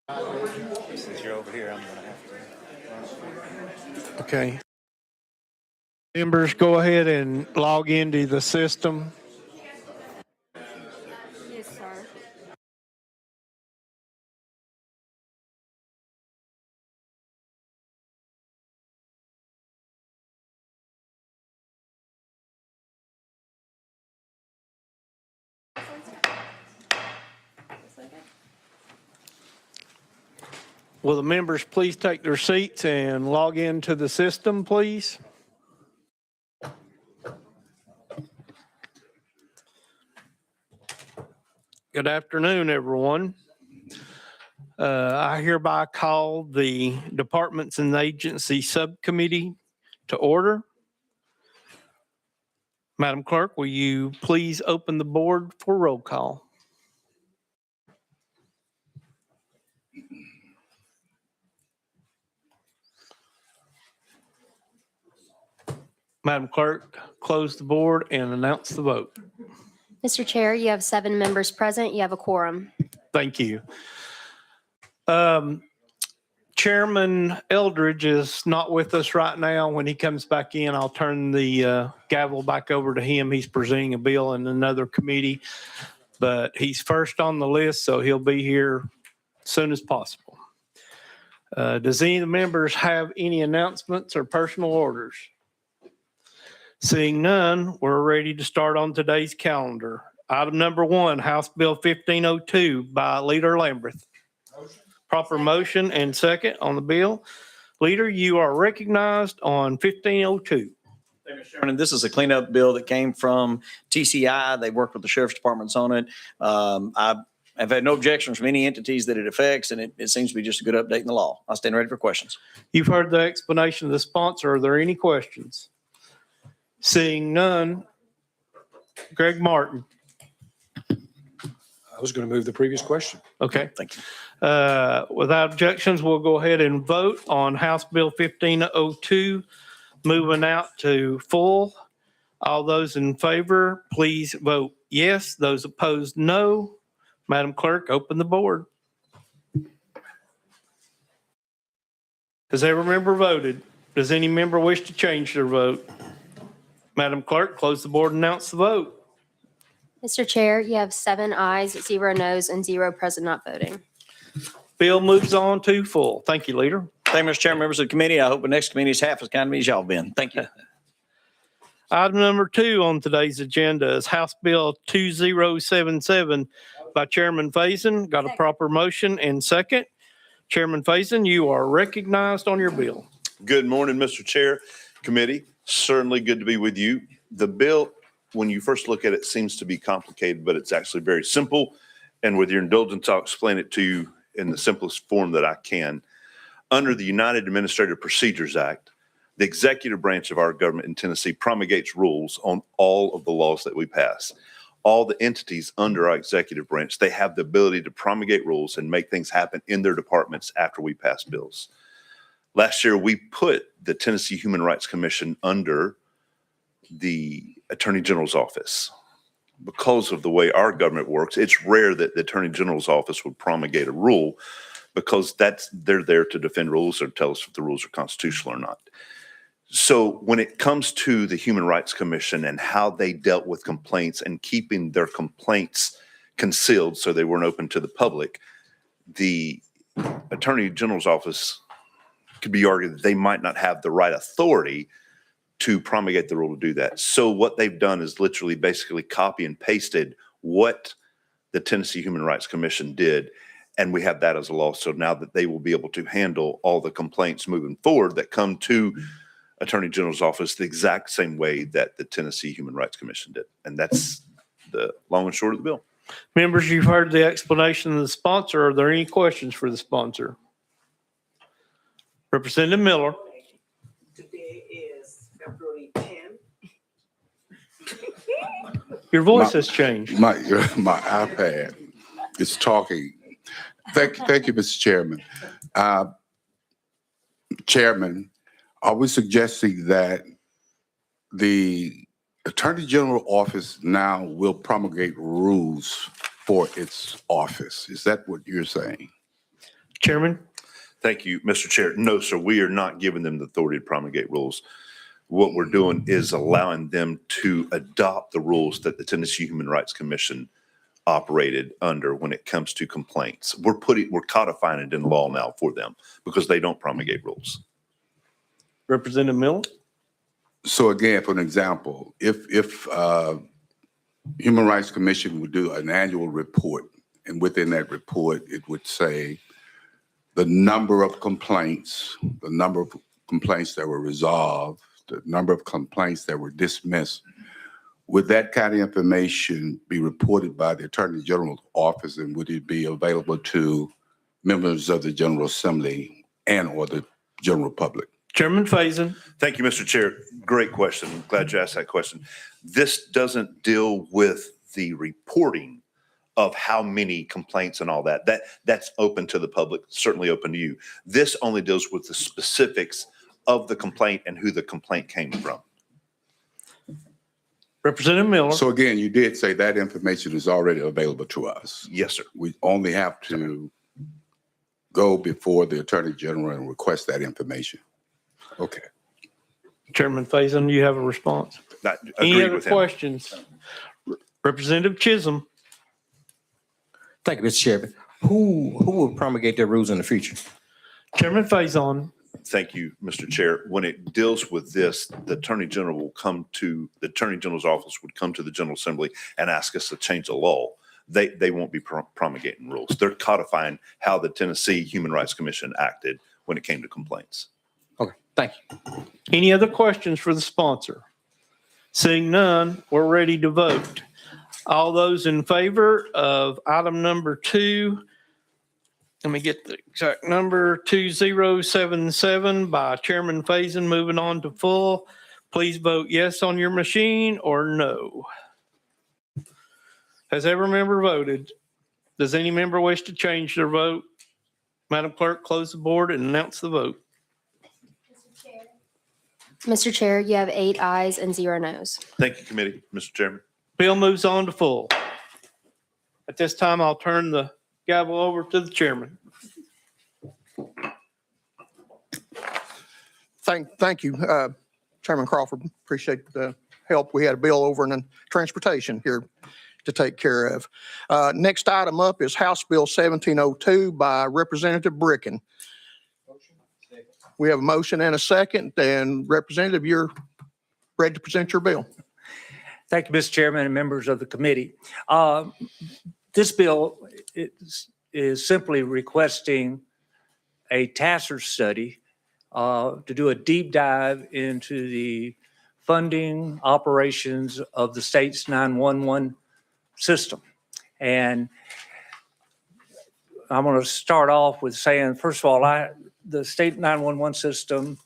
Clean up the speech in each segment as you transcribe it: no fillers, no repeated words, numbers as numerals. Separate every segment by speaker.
Speaker 1: Since you're over here, I'm going to have to.
Speaker 2: Okay. Members, go ahead and log into the system.
Speaker 3: Yes, sir.
Speaker 2: Will the members please take their seats and log into the system, please? Good afternoon, everyone. I hereby call the Departments and Agency Subcommittee to order. Madam Clerk, will you please open the board for roll call? Madam Clerk, close the board and announce the vote.
Speaker 3: Mr. Chair, you have 7 members present. You have a quorum.
Speaker 2: Thank you. Chairman Eldridge is not with us right now. When he comes back in, I'll turn the gavel back over to him. He's presenting a bill in another committee, but he's first on the list, so he'll be here as soon as possible. Does any of the members have any announcements or personal orders? Seeing none, we're ready to start on today's calendar. Item number 1, House Bill 1502 by Leader Lamberth. Motion. Proper motion and second on the bill. Leader, you are recognized on 1502.
Speaker 1: Thank you, Mr. Chairman. This is a cleanup bill that came from TCI. They worked with the sheriff's departments on it. I've had no objections from any entities that it affects, and it seems to be just a good update in the law. I'll stand ready for questions.
Speaker 2: You've heard the explanation of the sponsor. Are there any questions? Seeing none, Greg Martin.
Speaker 4: I was going to move the previous question.
Speaker 2: Okay.
Speaker 1: Thank you.
Speaker 2: Without objections, we'll go ahead and vote on House Bill 1502, moving out to full. All those in favor, please vote yes. Those opposed, no. Madam Clerk, open the board. Has every member voted? Does any member wish to change their vote? Madam Clerk, close the board and announce the vote.
Speaker 3: Mr. Chair, you have 7 ayes, 0 noes, and 0 present not voting.
Speaker 2: Bill moves on to full. Thank you, Leader.
Speaker 1: Thank you, Mr. Chairman, members of the committee. I hope the next committee is half as kind to me as y'all have been. Thank you.
Speaker 2: Item number 2 on today's agenda is House Bill 2077 by Chairman Faison. Got a proper motion and second. Chairman Faison, you are recognized on your bill.
Speaker 5: Good morning, Mr. Chair, committee. Certainly good to be with you. The bill, when you first look at it, seems to be complicated, but it's actually very simple. And with your indulgence, I'll explain it to you in the simplest form that I can. Under the United Administrative Procedures Act, the executive branch of our government in Tennessee promulgates rules on all of the laws that we pass. All the entities under our executive branch, they have the ability to promulgate rules and make things happen in their departments after we pass bills. Last year, we put the Tennessee Human Rights Commission under the Attorney General's office. Because of the way our government works, it's rare that the Attorney General's office would promulgate a rule because they're there to defend rules or tell us if the rules are constitutional or not. So when it comes to the Human Rights Commission and how they dealt with complaints and keeping their complaints concealed so they weren't open to the public, the Attorney General's office could be argued that they might not have the right authority to promulgate the rule to do that. So what they've done is literally basically copy and pasted what the Tennessee Human Rights Commission did, and we have that as a law. So now that they will be able to handle all the complaints moving forward that come to Attorney General's office the exact same way that the Tennessee Human Rights Commission did. And that's the long and short of the bill.
Speaker 2: Members, you've heard the explanation of the sponsor. Are there any questions for the sponsor? Representative Miller.
Speaker 6: Today is February 10th.
Speaker 2: Your voice has changed.
Speaker 7: My iPad is talking. Thank you, Mr. Chairman. Chairman, are we suggesting that the Attorney General office now will promulgate rules for its office? Is that what you're saying?
Speaker 2: Chairman?
Speaker 5: Thank you, Mr. Chair. No, sir, we are not giving them the authority to promulgate rules. What we're doing is allowing them to adopt the rules that the Tennessee Human Rights Commission operated under when it comes to complaints. We're codifying it in law now for them because they don't promulgate rules.
Speaker 2: Representative Miller?
Speaker 7: So again, for an example, if Human Rights Commission would do an annual report, and within that report, it would say the number of complaints, the number of complaints that were resolved, the number of complaints that were dismissed. Would that kind of information be reported by the Attorney General's office, and would it be available to members of the General Assembly and or the general public?
Speaker 2: Chairman Faison?
Speaker 5: Thank you, Mr. Chair. Great question. I'm glad you asked that question. This doesn't deal with the reporting of how many complaints and all that. That's open to the public, certainly open to you. This only deals with the specifics of the complaint and who the complaint came from.
Speaker 2: Representative Miller?
Speaker 7: So again, you did say that information is already available to us.
Speaker 5: Yes, sir.
Speaker 7: We only have to go before the Attorney General and request that information. Okay.
Speaker 2: Chairman Faison, you have a response?
Speaker 5: I
Speaker 2: Any
Speaker 5: agree
Speaker 2: other
Speaker 5: with him.
Speaker 2: questions? Representative Chisholm?
Speaker 4: Thank you, Mr. Chairman. Who will promulgate their rules in the future?
Speaker 2: Chairman Faison?
Speaker 5: Thank you, Mr. Chair. When it deals with this, the Attorney General's office would come to the General Assembly and ask us to change the law. They won't be promulgating rules. They're codifying how the Tennessee Human Rights Commission acted when it came to complaints.
Speaker 4: Okay, thank you.
Speaker 2: Any other questions for the sponsor? Seeing none, we're ready to vote. All those in favor of item number 2, let me get the exact number, 2077 by Chairman Faison, moving on to full. Please vote yes on your machine or no. Has every member voted? Does any member wish to change their vote? Madam Clerk, close the board and announce the vote.
Speaker 3: Mr. Chair, you have 8 ayes and 0 noes.
Speaker 5: Thank you, committee. Mr. Chairman.
Speaker 2: Bill moves on to full. At this time, I'll turn the gavel over to the chairman.
Speaker 8: Thank you, Chairman Crawford. Appreciate the help. We had a bill over in transportation here to take care of. Next item up is House Bill 1702 by Representative Bricken. We have a motion and a second, and Representative, you're ready to present your bill.
Speaker 9: Thank you, Mr. Chairman and members of the committee. This bill is simply requesting a TASER study to do a deep dive into the funding operations of the state's 911 system. And I'm going to start off with saying, first of all, the state 911 system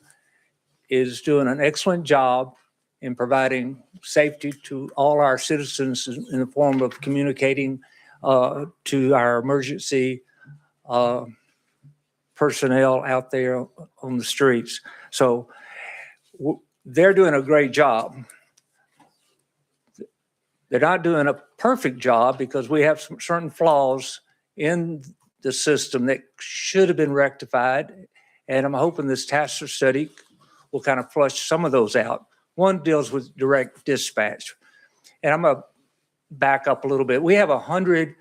Speaker 9: is doing an excellent job in providing safety to all our citizens in the form of communicating to our emergency personnel out there on the streets. So they're doing a great job. They're not doing a perfect job because we have some certain flaws in the system that should have been rectified. And I'm hoping this TASER study will kind of flush some of those out. One deals with direct dispatch. And I'm going to back up a little bit. We have 100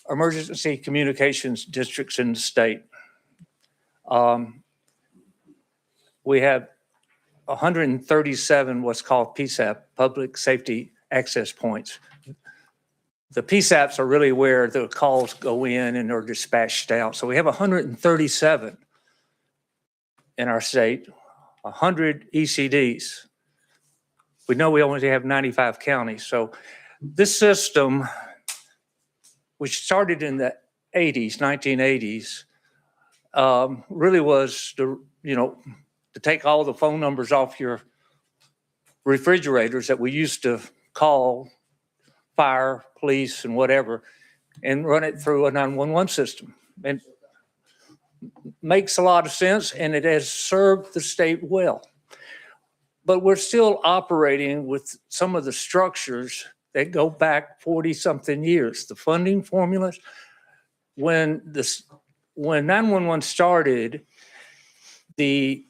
Speaker 9: emergency communications districts in the state. We have 137 what's called PSAP, Public Safety Access Points. The PSAPs are really where the calls go in and are dispatched out. So we have 137 in our state, 100 ECDs. We know we only have 95 counties. So this system, which started in the 1980s, really was to take all the phone numbers off your refrigerators that we used to call fire, police, and whatever, and run it through a 911 system. And makes a lot of sense, and it has served the state well. But we're still operating with some of the structures that go back 40-something years. The funding formulas, when when 911 started, the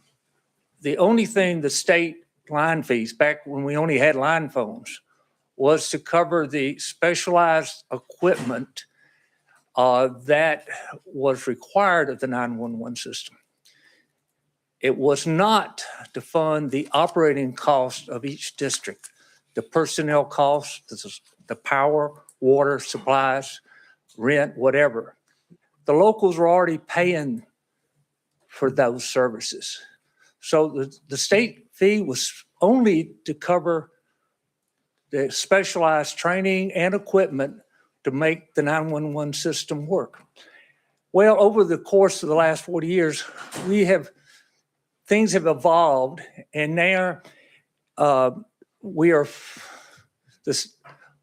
Speaker 9: only thing the state line fees, back when we only had line phones, was to cover the specialized equipment that was required of the 911 system. It was not to fund the operating cost of each district, the personnel costs, the power, water, supplies, rent, whatever. The locals were already paying for those services. So the state fee was only to cover the specialized training and equipment to make the 911 system work. Well, over the course of the last 40 years, things have evolved, and now a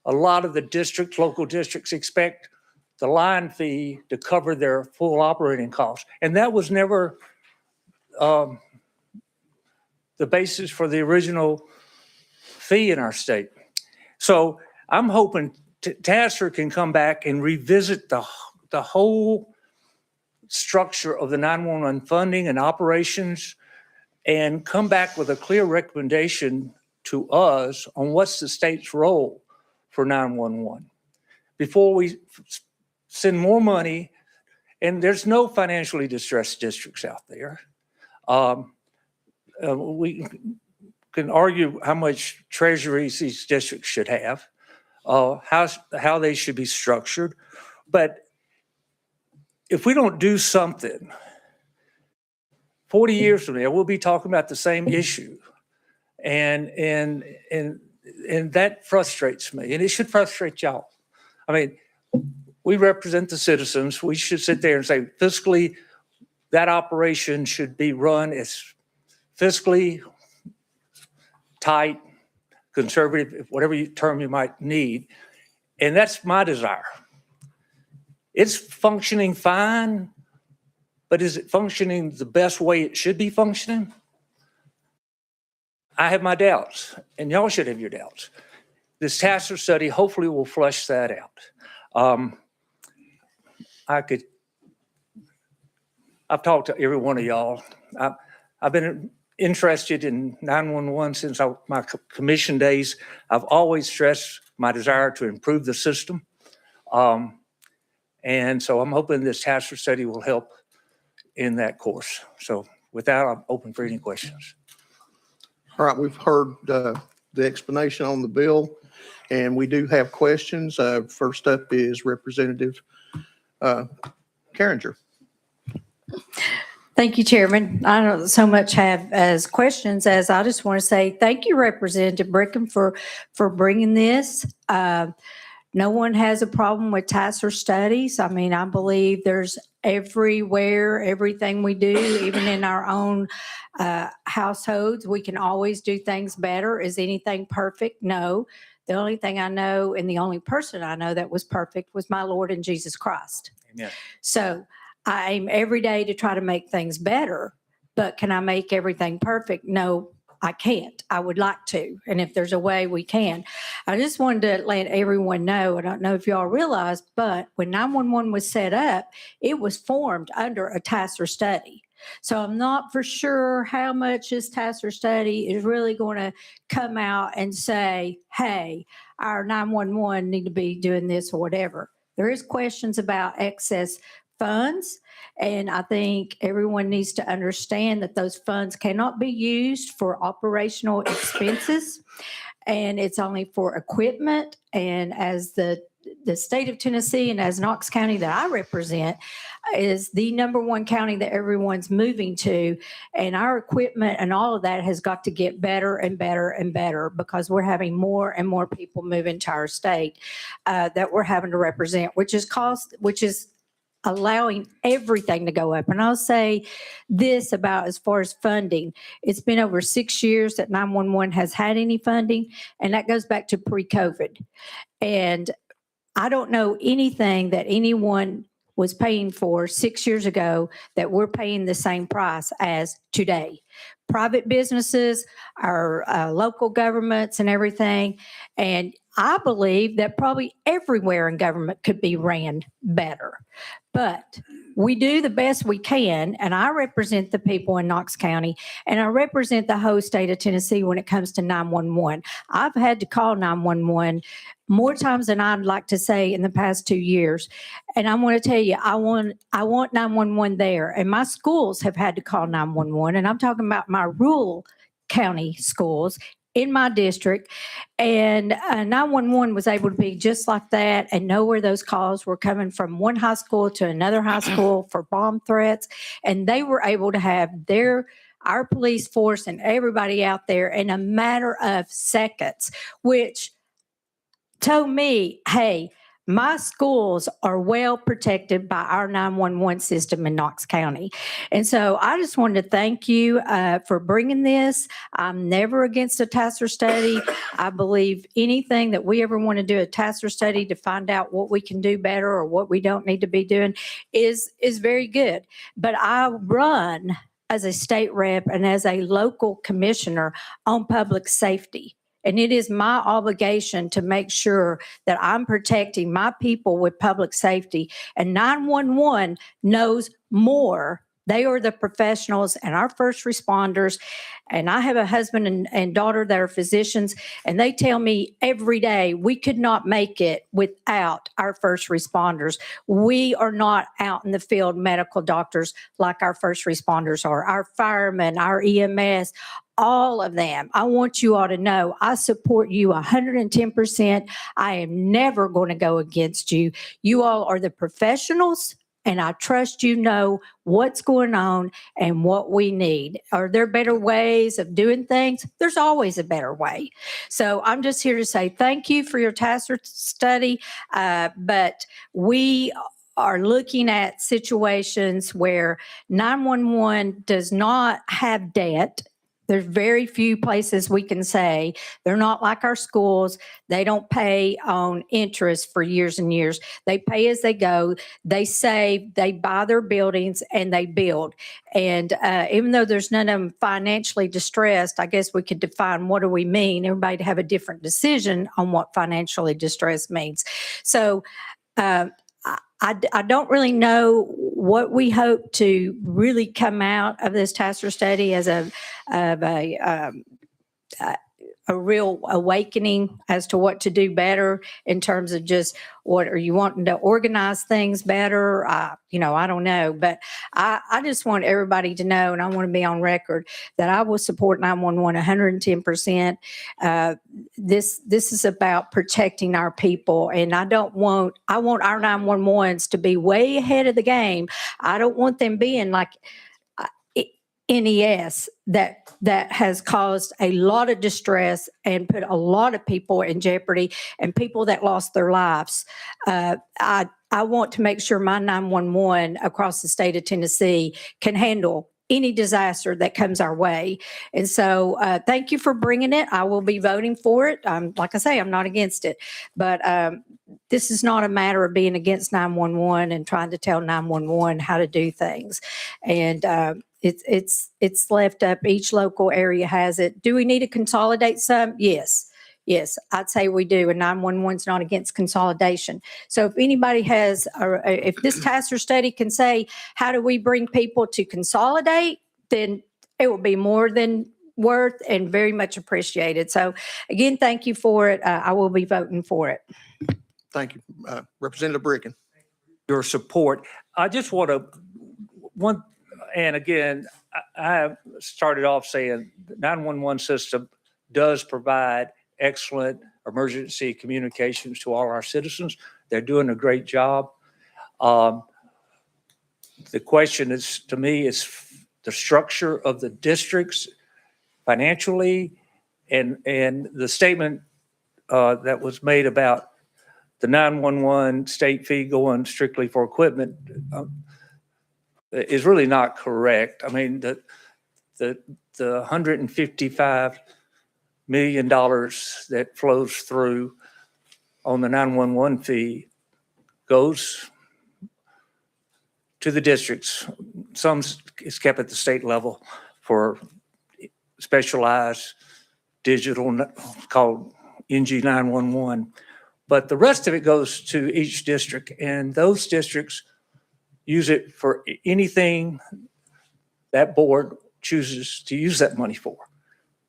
Speaker 9: lot of the districts, local districts, expect the line fee to cover their full operating costs. And that was never the basis for the original fee in our state. So I'm hoping TASER can come back and revisit the whole structure of the 911 funding and operations and come back with a clear recommendation to us on what's the state's role for 911. Before we send more money, and there's no financially distressed districts out there. We can argue how much treasuries these districts should have, how they should be structured. But if we don't do something, 40 years from now, we'll be talking about the same issue. And that frustrates me, and it should frustrate y'all. I mean, we represent the citizens. We should sit there and say, fiscally, that operation should be run as fiscally tight, conservative, whatever term you might need. And that's my desire. It's functioning fine, but is it functioning the best way it should be functioning? I have my doubts, and y'all should have your doubts. This TASER study hopefully will flush that out. I've talked to every one of y'all. I've been interested in 911 since my commission days. I've always stressed my desire to improve the system. And so I'm hoping this TASER study will help in that course. So with that, I'm open for any questions.
Speaker 8: All right, we've heard the explanation on the bill, and we do have questions. First up is Representative Carringer.
Speaker 10: Thank you, Chairman. I don't so much have as questions as I just want to say thank you, Representative Brickham, for bringing this. No one has a problem with TASER studies. I mean, I believe there's everywhere, everything we do, even in our own households, we can always do things better. Is anything perfect? No. The only thing I know, and the only person I know that was perfect was my Lord and Jesus Christ.
Speaker 9: Amen.
Speaker 10: So I aim every day to try to make things better, but can I make everything perfect? No, I can't. I would like to. And if there's a way, we can. I just wanted to let everyone know, I don't know if y'all realized, but when 911 was set up, it was formed under a TASER study. So I'm not for sure how much this TASER study is really going to come out and say, hey, our 911 need to be doing this or whatever. There is questions about excess funds. And I think everyone needs to understand that those funds cannot be used for operational expenses. And it's only for equipment. And as the state of Tennessee and as Knox County that I represent is the #1 county that everyone's moving to. And our equipment and all of that has got to get better and better and better because we're having more and more people move into our state that we're having to represent, which is allowing everything to go up. And I'll say this about as far as funding, it's been over 6 years that 911 has had any funding, and that goes back to pre-COVID. And I don't know anything that anyone was paying for 6 years ago that we're paying the same price as today. Private businesses, our local governments and everything. And I believe that probably everywhere in government could be ran better. But we do the best we can, and I represent the people in Knox County, and I represent the whole state of Tennessee when it comes to 911. I've had to call 911 more times than I'd like to say in the past 2 years. And I want to tell you, I want 911 there. And my schools have had to call 911, and I'm talking about my rural county schools in my district. And 911 was able to be just like that and know where those calls were coming from one high school to another high school for bomb threats. And they were able to have our police force and everybody out there in a matter of seconds, which told me, hey, my schools are well protected by our 911 system in Knox County. And so I just wanted to thank you for bringing this. I'm never against a TASER study. I believe anything that we ever want to do a TASER study to find out what we can do better or what we don't need to be doing is very good. But I run as a state rep and as a local commissioner on public safety. And it is my obligation to make sure that I'm protecting my people with public safety. And 911 knows more. They are the professionals and our first responders. And I have a husband and daughter that are physicians, and they tell me every day we could not make it without our first responders. We are not out in the field medical doctors like our first responders are, our firemen, our EMS, all of them. I want you all to know I support you 110%. I am never going to go against you. You all are the professionals, and I trust you know what's going on and what we need. Are there better ways of doing things? There's always a better way. So I'm just here to say thank you for your TASER study, but we are looking at situations where 911 does not have debt. There's very few places we can say they're not like our schools. They don't pay on interest for years and years. They pay as they go. They save, they buy their buildings, and they build. And even though there's none of them financially distressed, I guess we could define what do we mean. Everybody to have a different decision on what financially distressed means. So I don't really know what we hope to really come out of this TASER study as a real awakening as to what to do better in terms of just what are you wanting to organize things better? I don't know, but I just want everybody to know, and I want to be on record that I will support 911 110%. This is about protecting our people, and I want our 911s to be way ahead of the game. I don't want them being like NES that has caused a lot of distress and put a lot of people in jeopardy and people that lost their lives. I want to make sure my 911 across the state of Tennessee can handle any disaster that comes our way. And so thank you for bringing it. I will be voting for it. Like I say, I'm not against it, but this is not a matter of being against 911 and trying to tell 911 how to do things. And it's left up. Each local area has it. Do we need to consolidate some? Yes, I'd say we do. And 911's not against consolidation. So if anybody has, if this TASER study can say, how do we bring people to consolidate, then it will be more than worth and very much appreciated. So again, thank you for it. I will be voting for it.
Speaker 8: Thank you. Representative Bricken.
Speaker 9: Your support. I just want to, and again, I started off saying the 911 system does provide excellent emergency communications to all our citizens. They're doing a great job. The question is, to me, is the structure of the districts financially, and the statement that was made about the 911 state fee going strictly for equipment is really not correct. I mean, the $155 million that flows through on the 911 fee goes to the districts. Some is kept at the state level for specialized digital called NG 911. But the rest of it goes to each district, and those districts use it for anything that board chooses to use that money for.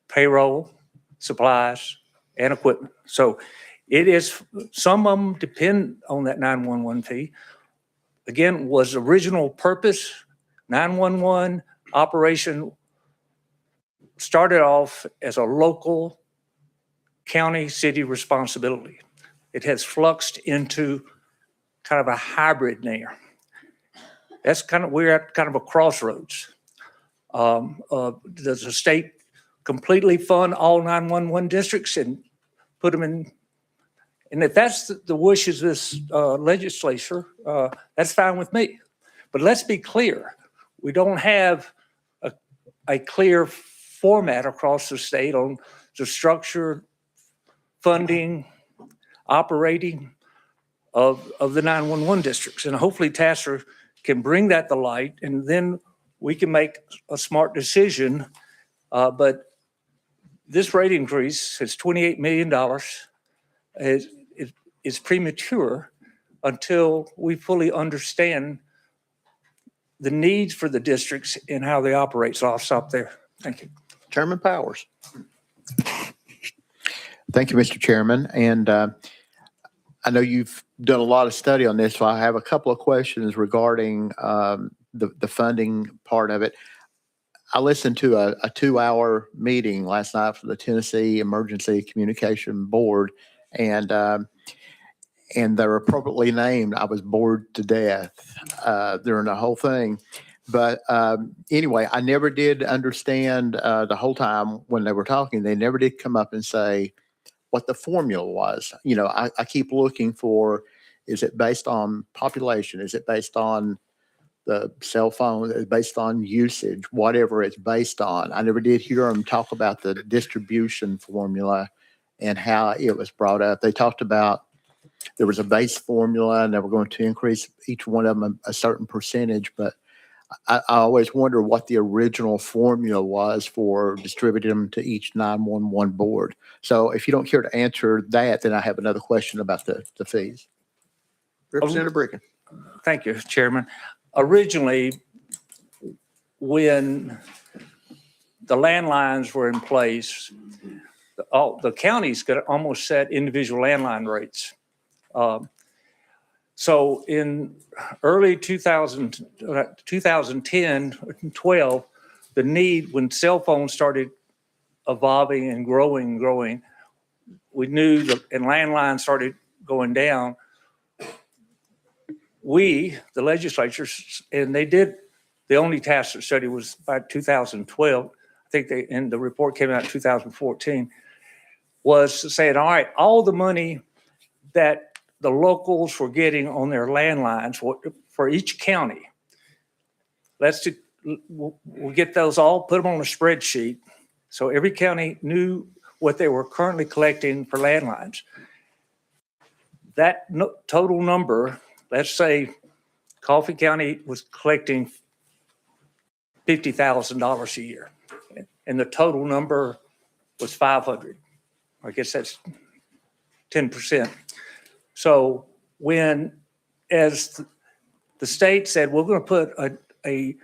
Speaker 9: Payroll, supplies, and equipment. So it is, some of them depend on that 911 fee. Again, was original purpose, 911 operation started off as a local county, city responsibility. It has fluxed into kind of a hybrid now. That's kind of, we're at kind of a crossroads. Does the state completely fund all 911 districts and put them in? And if that's the wishes of this legislature, that's fine with me. But let's be clear, we don't have a clear format across the state on the structure, funding, operating of the 911 districts. And hopefully Tasser can bring that to light, and then we can make a smart decision. But this rate increase is $28 million. Is premature until we fully understand the needs for the districts and how they operate. So I'll stop there. Thank you.
Speaker 8: Chairman Powers.
Speaker 11: Thank you, Mr. Chairman. And I know you've done a lot of study on this, so I have a couple of questions regarding the funding part of it. I listened to a 2-hour meeting last night for the Tennessee Emergency Communication Board, and they're appropriately named. I was bored to death during the whole thing. But anyway, I never did understand the whole time when they were talking, they never did come up and say what the formula was. You know, I keep looking for, is it based on population? Is it based on the cell phone? Is it based on usage? Whatever it's based on. I never did hear them talk about the distribution formula and how it was brought up. They talked about there was a base formula and they were going to increase each one of them a certain percentage, but I always wonder what the original formula was for distributing them to each 911 board. So if you don't care to answer that, then I have another question about the fees.
Speaker 8: Representative Bricken.
Speaker 9: Thank you, Chairman. Originally, when the landlines were in place, the counties could almost set individual landline rates. So in early 2010, 12, the need, when cell phones started evolving and growing, we knew that, and landlines started going down. We, the legislatures, and they did, the only task study was by 2012. I think and the report came out in 2014, was saying, all right, all the money that the locals were getting on their landlines for each county, we'll get those all, put them on a spreadsheet. So every county knew what they were currently collecting for landlines. That total number, let's say Coffee County was collecting $50,000 a year, and the total number was 500. I guess that's 10%. So when, as the state said, we're going to put a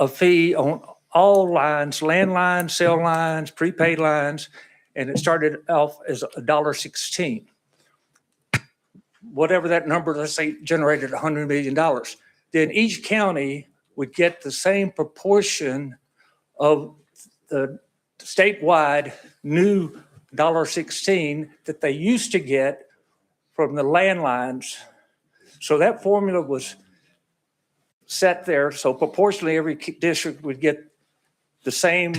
Speaker 9: fee on all lines, landlines, cell lines, prepaid lines, and it started off as $1.16. Whatever that number, let's say, generated $100 million. Then each county would get the same proportion of the statewide new $1.16 that they used to get from the landlines. So that formula was set there. So proportionally, every district would get the same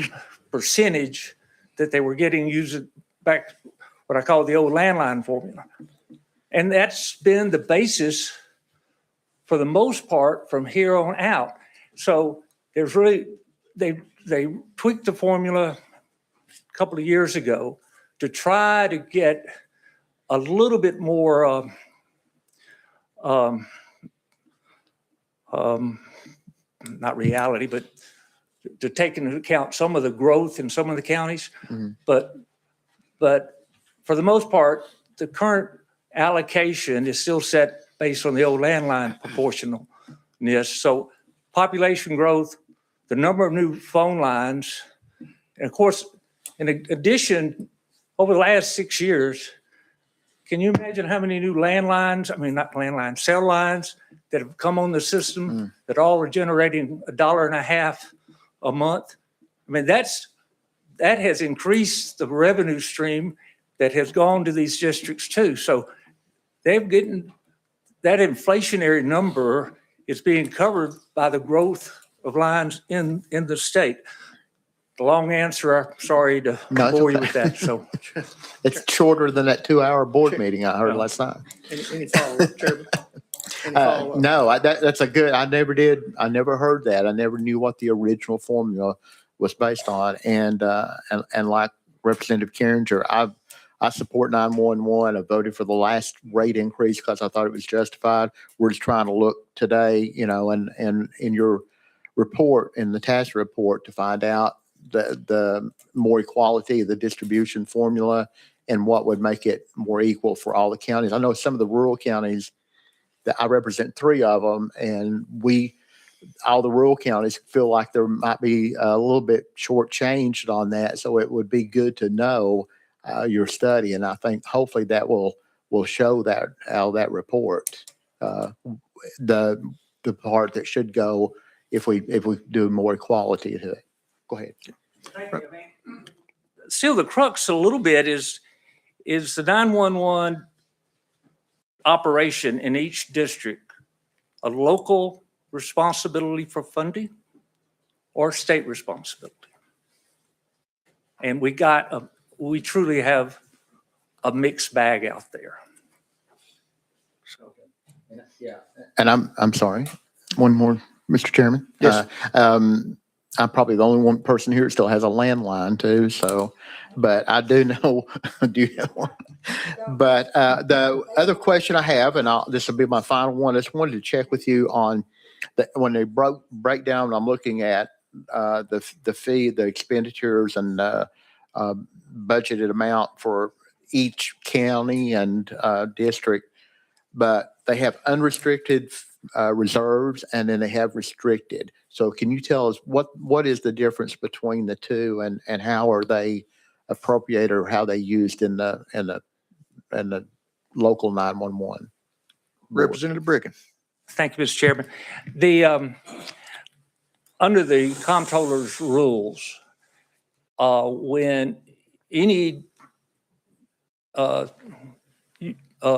Speaker 9: percentage that they were getting using back what I call the old landline formula. And that's been the basis for the most part from here on out. So there's really, they tweaked the formula a couple of years ago to try to get a little bit more not reality, but to take into account some of the growth in some of the counties. Mm-hmm. But for the most part, the current allocation is still set based on the old landline proportionalness. So population growth, the number of new phone lines, and of course, in addition, over the last 6 years, can you imagine how many new landlines, I mean, not landlines, cell lines that have come on the system that all are generating $1.50 a month? I mean, that has increased the revenue stream that has gone to these districts too. So they're getting, that inflationary number is being covered by the growth of lines in the state. The long answer, I'm sorry to
Speaker 11: No, it's
Speaker 9: bore you
Speaker 11: okay.
Speaker 9: with that, so.
Speaker 11: It's shorter than that 2-hour board meeting I heard last night.
Speaker 8: Any follow-up, Chairman? Any follow-up?
Speaker 11: No, that's a good, I never heard that. I never knew what the original formula was based on. And like Representative Carringer, I support 911. I voted for the last rate increase because I thought it was justified. We're just trying to look today, and in your report, in the task report, to find out the more equality of the distribution formula and what would make it more equal for all the counties. I know some of the rural counties that I represent 3 of them, and all the rural counties feel like there might be a little bit shortchanged on that. So it would be good to know your study, and I think hopefully that will show that how that report, the part that should go if we do more equality to it. Go ahead.
Speaker 9: Still, the crux a little bit is the 911 operation in each district a local responsibility for funding or state responsibility? And we truly have a mixed bag out there. So.
Speaker 11: And I'm sorry, one more, Mr. Chairman.
Speaker 8: Yes.
Speaker 11: I'm probably the only one person here that still has a landline too. So, but I do know, do you have one? But the other question I have, and this will be my final one, I just wanted to check with you on when they break down, I'm looking at the fee, the expenditures and budgeted amount for each county and district, but they have unrestricted reserves and then they have restricted. So can you tell us what is the difference between the two and how are they appropriated or how they used in the local 911?
Speaker 8: Representative Bricken.
Speaker 9: Thank you, Mr. Chairman. The under the comptroller's rules, when any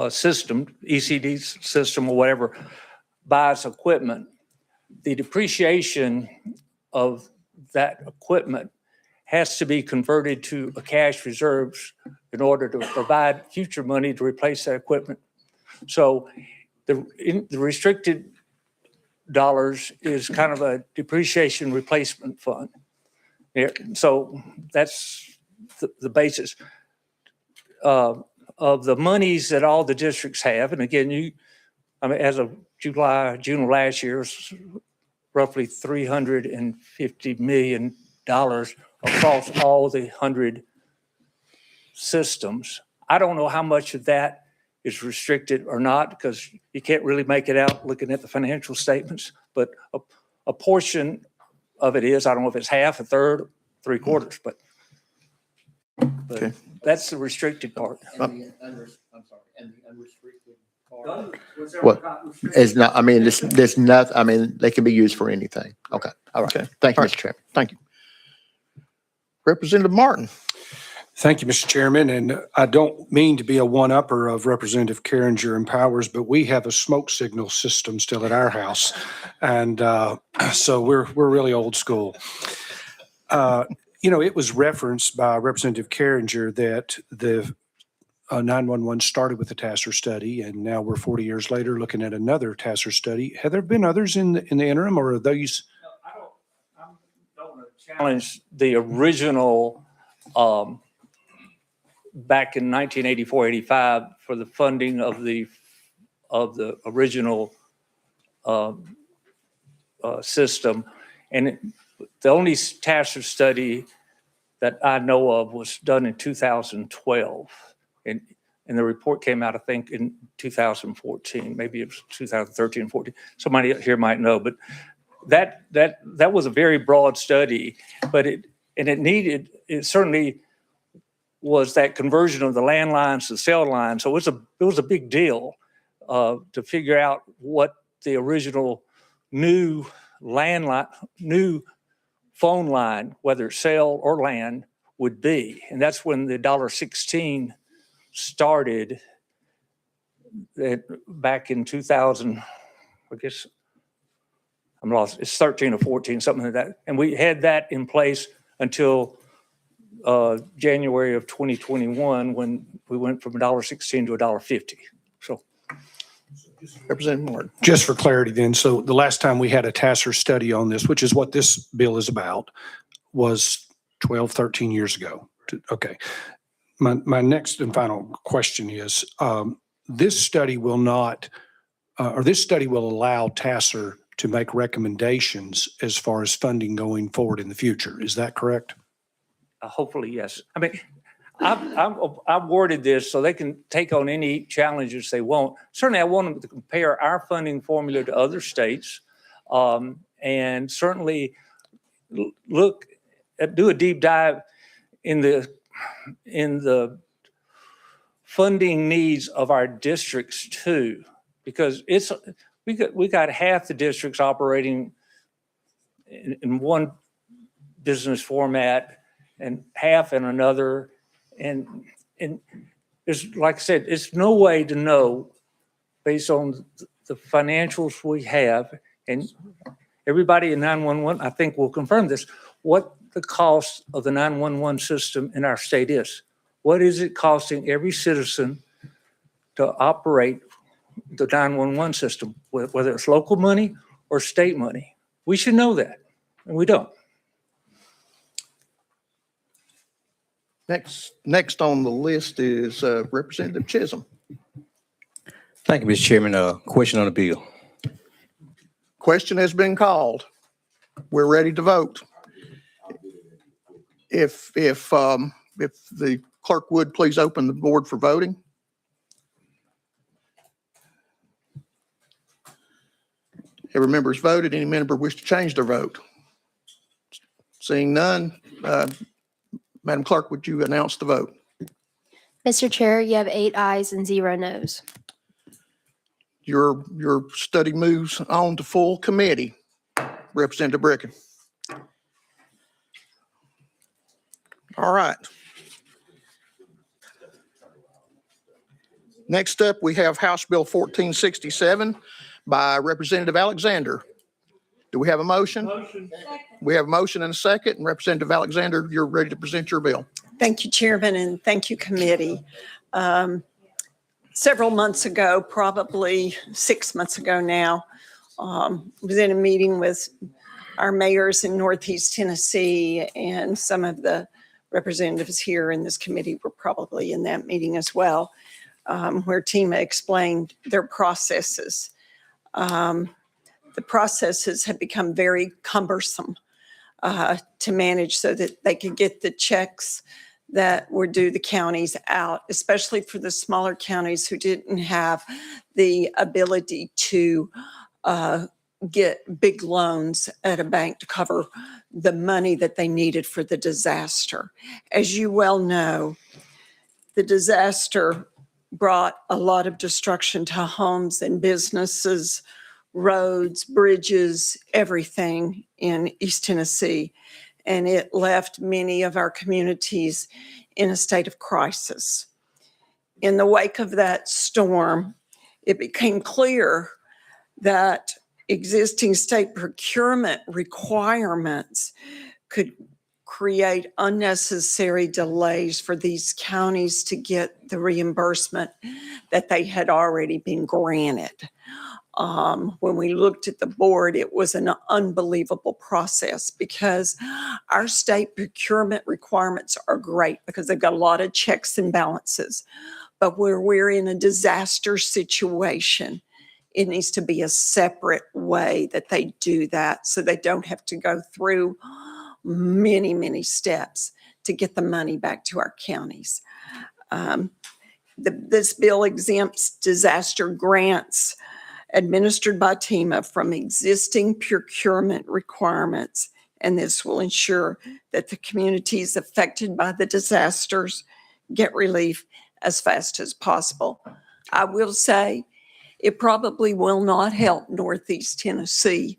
Speaker 9: system, ECD system or whatever, buys equipment, the depreciation of that equipment has to be converted to a cash reserves in order to provide future money to replace that equipment. So the restricted dollars is kind of a depreciation replacement fund. So that's the basis of the monies that all the districts have. And again, as of June of last year, it's roughly $350 million across all the 100 systems. I don't know how much of that is restricted or not, because you can't really make it out looking at the financial statements, but a portion of it is. I don't know if it's half, a third, 3/4, but
Speaker 8: Okay.
Speaker 9: that's the restricted part.
Speaker 11: And the unrestricted part? What is not, I mean, there's nothing, I mean, they can be used for anything. Okay. All right.
Speaker 8: Okay.
Speaker 11: Thank you,
Speaker 8: All right.
Speaker 11: Mr. Chairman.
Speaker 8: Thank you. Representative Martin.
Speaker 12: Thank you, Mr. Chairman. And I don't mean to be a one-upper of Representative Carringer and Powers, but we have a smoke signal system still at our house. And so we're really old school. It was referenced by Representative Carringer that the 911 started with a TASER study, and now we're 40 years later looking at another TASER study. Have there been others in the interim, or are those?
Speaker 9: No, I don't want to challenge the original back in 1984-85 for the funding of the original system. And the only TASER study that I know of was done in 2012, And the report came out, I think, in 2014, maybe it was 2013, 14. Somebody here might know, but that was a very broad study, but it certainly was that conversion of the landlines to cell lines. So it was a big deal to figure out what the original new phone line, whether cell or land, would be. And that's when the $1.16 started back in 2000, I guess, I'm lost. It's 13 or 14, something like that. And we had that in place until January of 2021, when we went from $1.16 to $1.50. So,
Speaker 8: Representative Martin.
Speaker 12: Just for clarity then, so the last time we had a TASER study on this, which is what this bill is about, was 12, 13 years ago. Okay. My next and final question is, this study will not, or this study will allow TASER to make recommendations as far as funding going forward in the future. Is that correct?
Speaker 9: hopefully, yes. I mean, I've worded this so they can take on any challenges they want. Certainly, I want them to compare our funding formula to other states, and certainly do a deep dive in the funding needs of our districts too, because we got half the districts operating in one business format and half in another. And there's, like I said, it's no way to know based on the financials we have, and everybody in 911, I think, will confirm this, what the cost of the 911 system in our state is. What is it costing every citizen to operate the 911 system, whether it's local money or state money? We should know that, and we don't.
Speaker 8: Next on the list is Representative Chisholm.
Speaker 4: Thank you, Mr. Chairman. Question on the bill.
Speaker 8: Question has been called. We're ready to vote. If the clerk would please open the board for voting. Every member has voted. Any member wish to change their vote? Seeing none, Madam Clerk, would you announce the vote?
Speaker 3: Mr. Chair, you have 8 ayes and 0 noes.
Speaker 8: Your study moves on to full committee. Representative Bricken. All right. Next up, we have House Bill 1467 by Representative Alexander. Do we have a motion? Motion. We have a motion and a second. And Representative Alexander, you're ready to present your bill.
Speaker 6: Thank you, Chairman, and thank you, committee. Several months ago, probably 6 months ago now, was in a meeting with our mayors in Northeast Tennessee, and some of the representatives here in this committee were probably in that meeting as well, where TEMA explained their processes. The processes have become very cumbersome to manage so that they could get the checks that were due the counties out, especially for the smaller counties who didn't have the ability to get big loans at a bank to cover the money that they needed for the disaster. As you well know, the disaster brought a lot of destruction to homes and businesses, roads, bridges, everything in East Tennessee. And it left many of our communities in a state of crisis. In the wake of that storm, it became clear that existing state procurement requirements could create unnecessary delays for these counties to get the reimbursement that they had already been granted. When we looked at the board, it was an unbelievable process because our state procurement requirements are great because they've got a lot of checks and balances. But where we're in a disaster situation, it needs to be a separate way that they do that so they don't have to go through many, many steps to get the money back to our counties. This bill exempts disaster grants administered by TEMA from existing procurement requirements, and this will ensure that the communities affected by the disasters get relief as fast as possible. I will say it probably will not help Northeast Tennessee,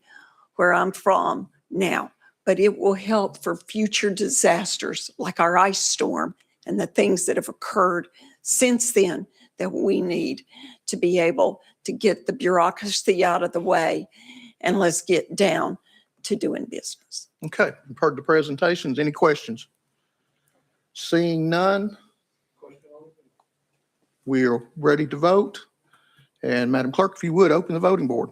Speaker 6: where I'm from now, but it will help for future disasters like our ice storm and the things that have occurred since then that we need to be able to get the bureaucracy out of the way, and let's get down to doing business.
Speaker 8: Okay, you've heard the presentations. Any questions? Seeing none, we're ready to vote. And Madam Clerk, if you would, open the voting board.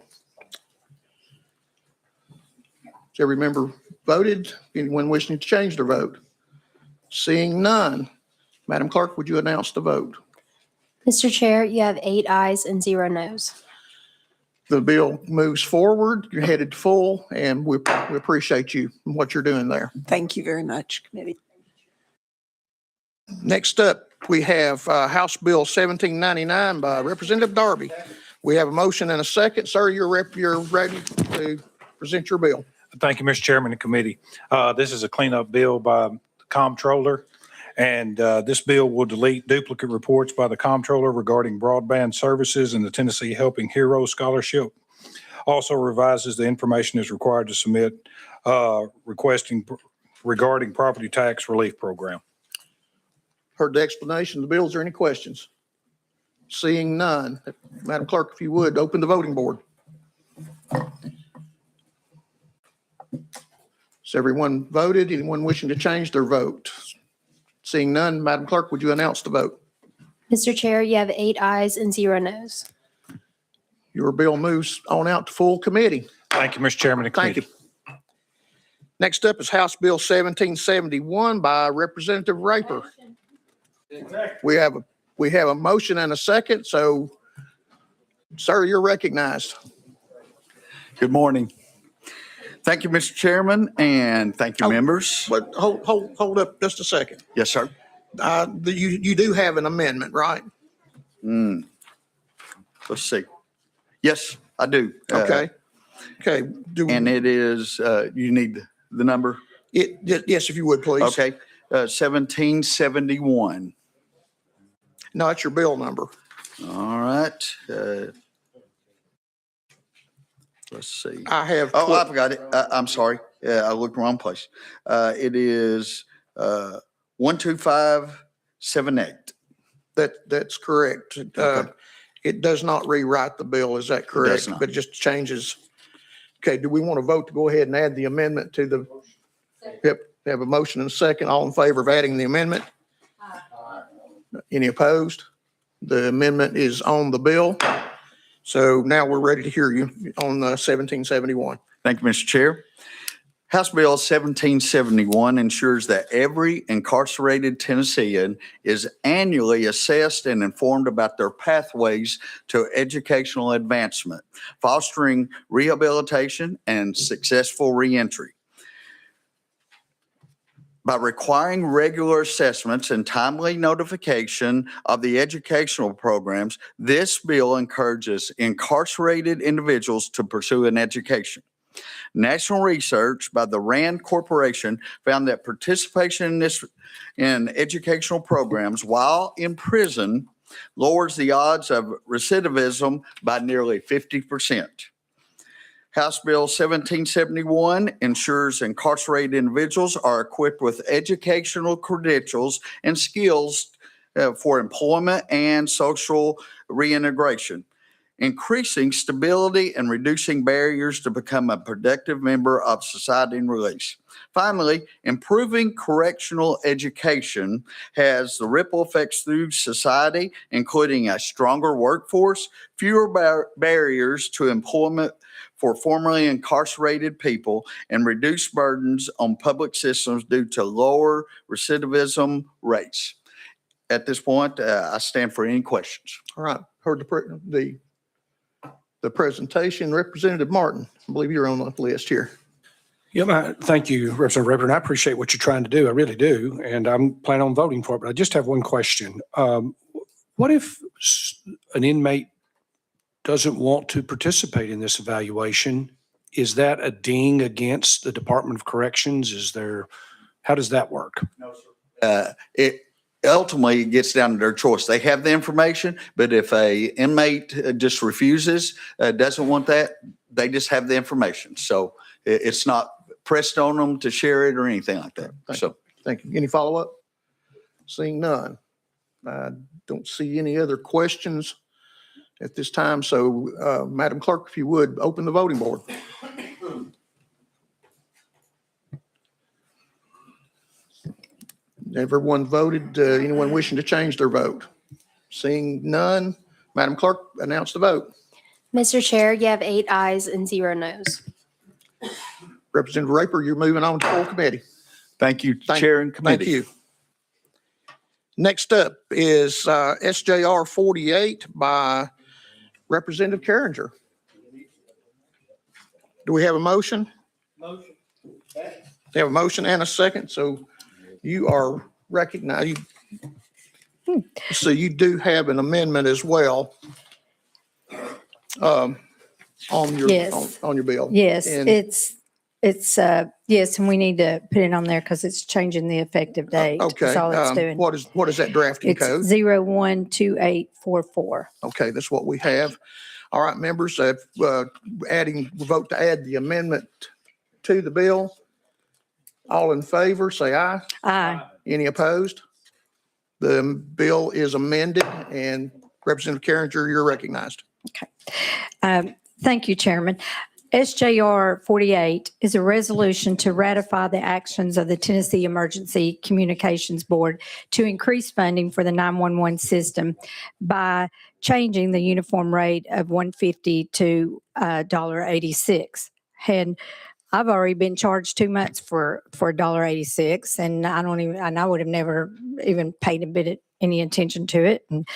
Speaker 8: Has every member voted? Anyone wishing to change their vote? Seeing none, Madam Clerk, would you announce the vote?
Speaker 3: Mr. Chair, you have 8 ayes and 0 noes.
Speaker 8: The bill moves forward. You're headed full, and we appreciate you and what you're doing there.
Speaker 6: Thank you very much, committee.
Speaker 8: Next up, we have House Bill 1799 by Representative Darby. We have a motion and a second. Sir, you're ready to present your bill.
Speaker 12: Thank you, Mr. Chairman and committee. This is a cleanup bill by the comptroller, and this bill will delete duplicate reports by the comptroller regarding broadband services and the Tennessee Helping Heroes Scholarship. Also revises the information is required to submit requesting regarding property tax relief program.
Speaker 8: Heard the explanation of the bill. Is there any questions? Seeing none, Madam Clerk, if you would, open the voting board. Has everyone voted? Anyone wishing to change their vote? Seeing none, Madam Clerk, would you announce the vote?
Speaker 3: Mr. Chair, you have 8 ayes and 0 noes.
Speaker 8: Your bill moves on out to full committee.
Speaker 12: Thank you, Mr. Chairman and
Speaker 8: Thank
Speaker 12: committee.
Speaker 8: you. Next up is House Bill 1771 by Representative Raper. We have a motion and a second, so sir, you're recognized.
Speaker 13: Good morning. Thank you, Mr. Chairman, and thank you,
Speaker 8: Oh.
Speaker 13: members.
Speaker 8: But hold up just a second.
Speaker 13: Yes, sir.
Speaker 8: You do have an amendment, right?
Speaker 13: Let's see. Yes, I do.
Speaker 8: Okay. Okay.
Speaker 13: And it is, you need the number?
Speaker 8: Yes, if you would, please.
Speaker 13: Okay, 1771.
Speaker 8: No, it's your bill number.
Speaker 13: All right. Let's see.
Speaker 8: I have.
Speaker 13: Oh, I've got it. I'm sorry. I looked wrong place. It is 12578.
Speaker 8: That's correct.
Speaker 13: Okay.
Speaker 8: It does not rewrite the bill. Is that correct?
Speaker 13: not.
Speaker 8: But it just changes. Okay, do we want to vote to go ahead and add the amendment to the? Yep, we have a motion and a second. All in favor of adding the amendment? Any opposed? The amendment is on the bill. So now we're ready to hear you on 1771.
Speaker 13: Thank you, Mr. Chair. House Bill 1771 ensures that every incarcerated Tennessean is annually assessed and informed about their pathways to educational advancement, fostering rehabilitation and successful reentry. By requiring regular assessments and timely notification of the educational programs, this bill encourages incarcerated individuals to pursue an education. National research by the RAND Corporation found that participation in educational programs while in prison lowers the odds of recidivism by nearly 50%. House Bill 1771 ensures incarcerated individuals are equipped with educational credentials and skills for employment and social reintegration, increasing stability and reducing barriers to become a productive member of society and release. Finally, improving correctional education has the ripple effects through society, including a stronger workforce, fewer barriers to employment for formerly incarcerated people, and reduced burdens on public systems due to lower recidivism rates. At this point, I stand for any questions.
Speaker 8: All right, heard the presentation. Representative Martin, I believe you're on the list here.
Speaker 12: Yeah, thank you, Representative Raper, and I appreciate what you're trying to do. I really do, and I'm planning on voting for it, but I just have one question. What if an inmate doesn't want to participate in this evaluation? Is that a ding against the Department of Corrections? How does that work?
Speaker 13: It ultimately gets down to their choice. They have the information, but if a inmate just refuses, doesn't want that, they just have the information. So it's not pressed on them to share it or anything like that. So.
Speaker 8: Thank you. Any follow-up? Seeing none. I don't see any other questions at this time. So, Madam Clerk, if you would, open the voting board. Everyone voted. Anyone wishing to change their vote? Seeing none, Madam Clerk, announce the vote.
Speaker 3: Mr. Chair, you have 8 ayes and 0 noes.
Speaker 8: Representative Raper, you're moving on to full committee.
Speaker 5: Thank you, Chair and Committee.
Speaker 8: Thank you. Next up is SJR 48 by Representative Carringer. Do we have a motion? Motion. We have a motion and a second, so you are recognized. So you do have an amendment as well on your,
Speaker 10: Yes.
Speaker 8: on your bill.
Speaker 10: Yes,
Speaker 8: And-
Speaker 10: yes, and we need to put it on there because it's changing the effective date.
Speaker 8: Okay.
Speaker 10: That's all it's doing.
Speaker 8: What is that drafting
Speaker 10: It's
Speaker 8: code?
Speaker 10: 012844.
Speaker 8: Okay, that's what we have. All right, members, vote to add the amendment to the bill. All in favor, say aye.
Speaker 10: Aye.
Speaker 8: Any opposed? The bill is amended, and Representative Carringer, you're recognized.
Speaker 10: Thank you, Chairman. SJR 48 is a resolution to ratify the actions of the Tennessee Emergency Communications Board to increase funding for the 911 system by changing the uniform rate of $1.50 to $1.86. And I've already been charged 2 months for $1.86, and I would have never even paid a bit of any attention to it, and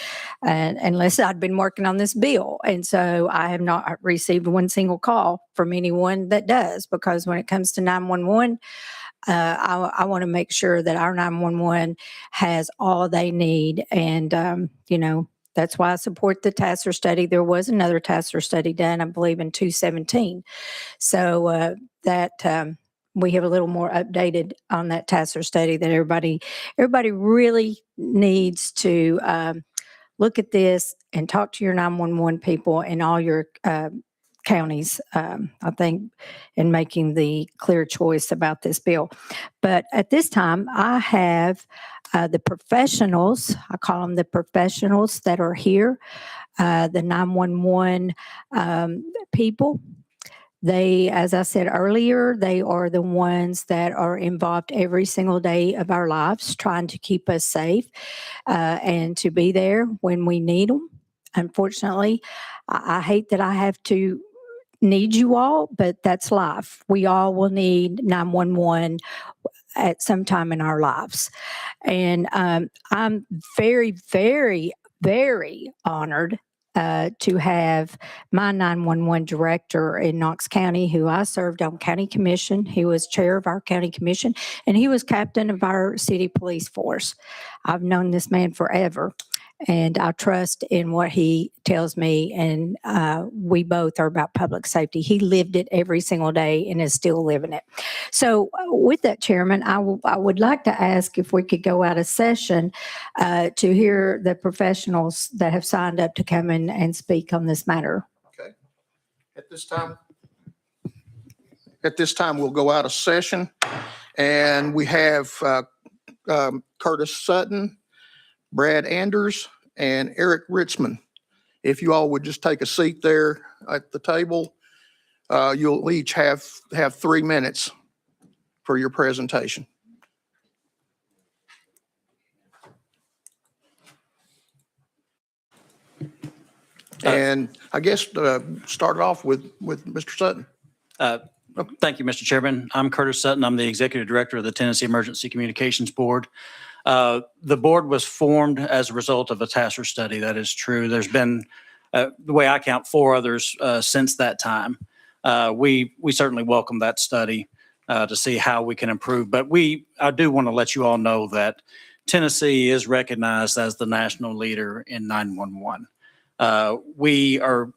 Speaker 10: unless I'd been working on this bill. And so I have not received one single call from anyone that does, because when it comes to 911, I want to make sure that our 911 has all they need. And, that's why I support the TASER study. There was another TASER study done, I believe, in 2017. So we have a little more updated on that TASER study that everybody really needs to look at this and talk to your 911 people in all your counties, I think, in making the clear choice about this bill. But at this time, I have the professionals, I call them the professionals that are here, the 911 people. They, as I said earlier, they are the ones that are involved every single day of our lives, trying to keep us safe and to be there when we need them. Unfortunately, I hate that I have to need you all, but that's life. We all will need 911 at some time in our lives. And I'm very, very, very honored to have my 911 director in Knox County, who I served on county commission. He was chair of our county commission, and he was captain of our city police force. I've known this man forever, and I trust in what he tells me, and we both are about public safety. He lived it every single day and is still living it. So with that, Chairman, I would like to ask if we could go out of session to hear the professionals that have signed up to come in and speak on this matter.
Speaker 8: Okay. At this time, we'll go out of session, and we have Curtis Sutton, Brad Anders, and Eric Ritzman. If you all would just take a seat there at the table, you'll each have 3 minutes for your presentation. And I guess start off with Mr. Sutton.
Speaker 14: Thank you, Mr. Chairman. I'm Curtis Sutton. I'm the Executive Director of the Tennessee Emergency Communications Board. The board was formed as a result of a TASER study. That is true. There's been, the way I count, 4 others since that time. We certainly welcome that study to see how we can improve. But I do want to let you all know that Tennessee is recognized as the national leader in 911. We are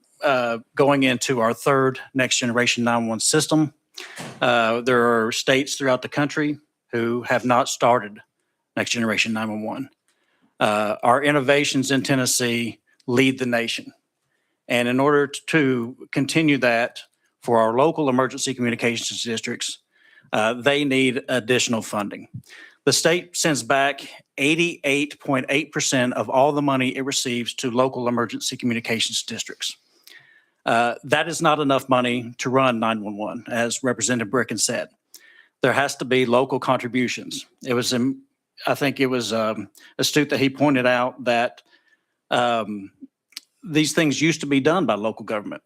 Speaker 14: going into our third next generation 911 system. There are states throughout the country who have not started next generation 911. Our innovations in Tennessee lead the nation. And in order to continue that for our local emergency communications districts, they need additional funding. The state sends back 88.8% of all the money it receives to local emergency communications districts. That is not enough money to run 911, as Representative Bricken said. There has to be local contributions. I think it was astute that he pointed out that these things used to be done by local government.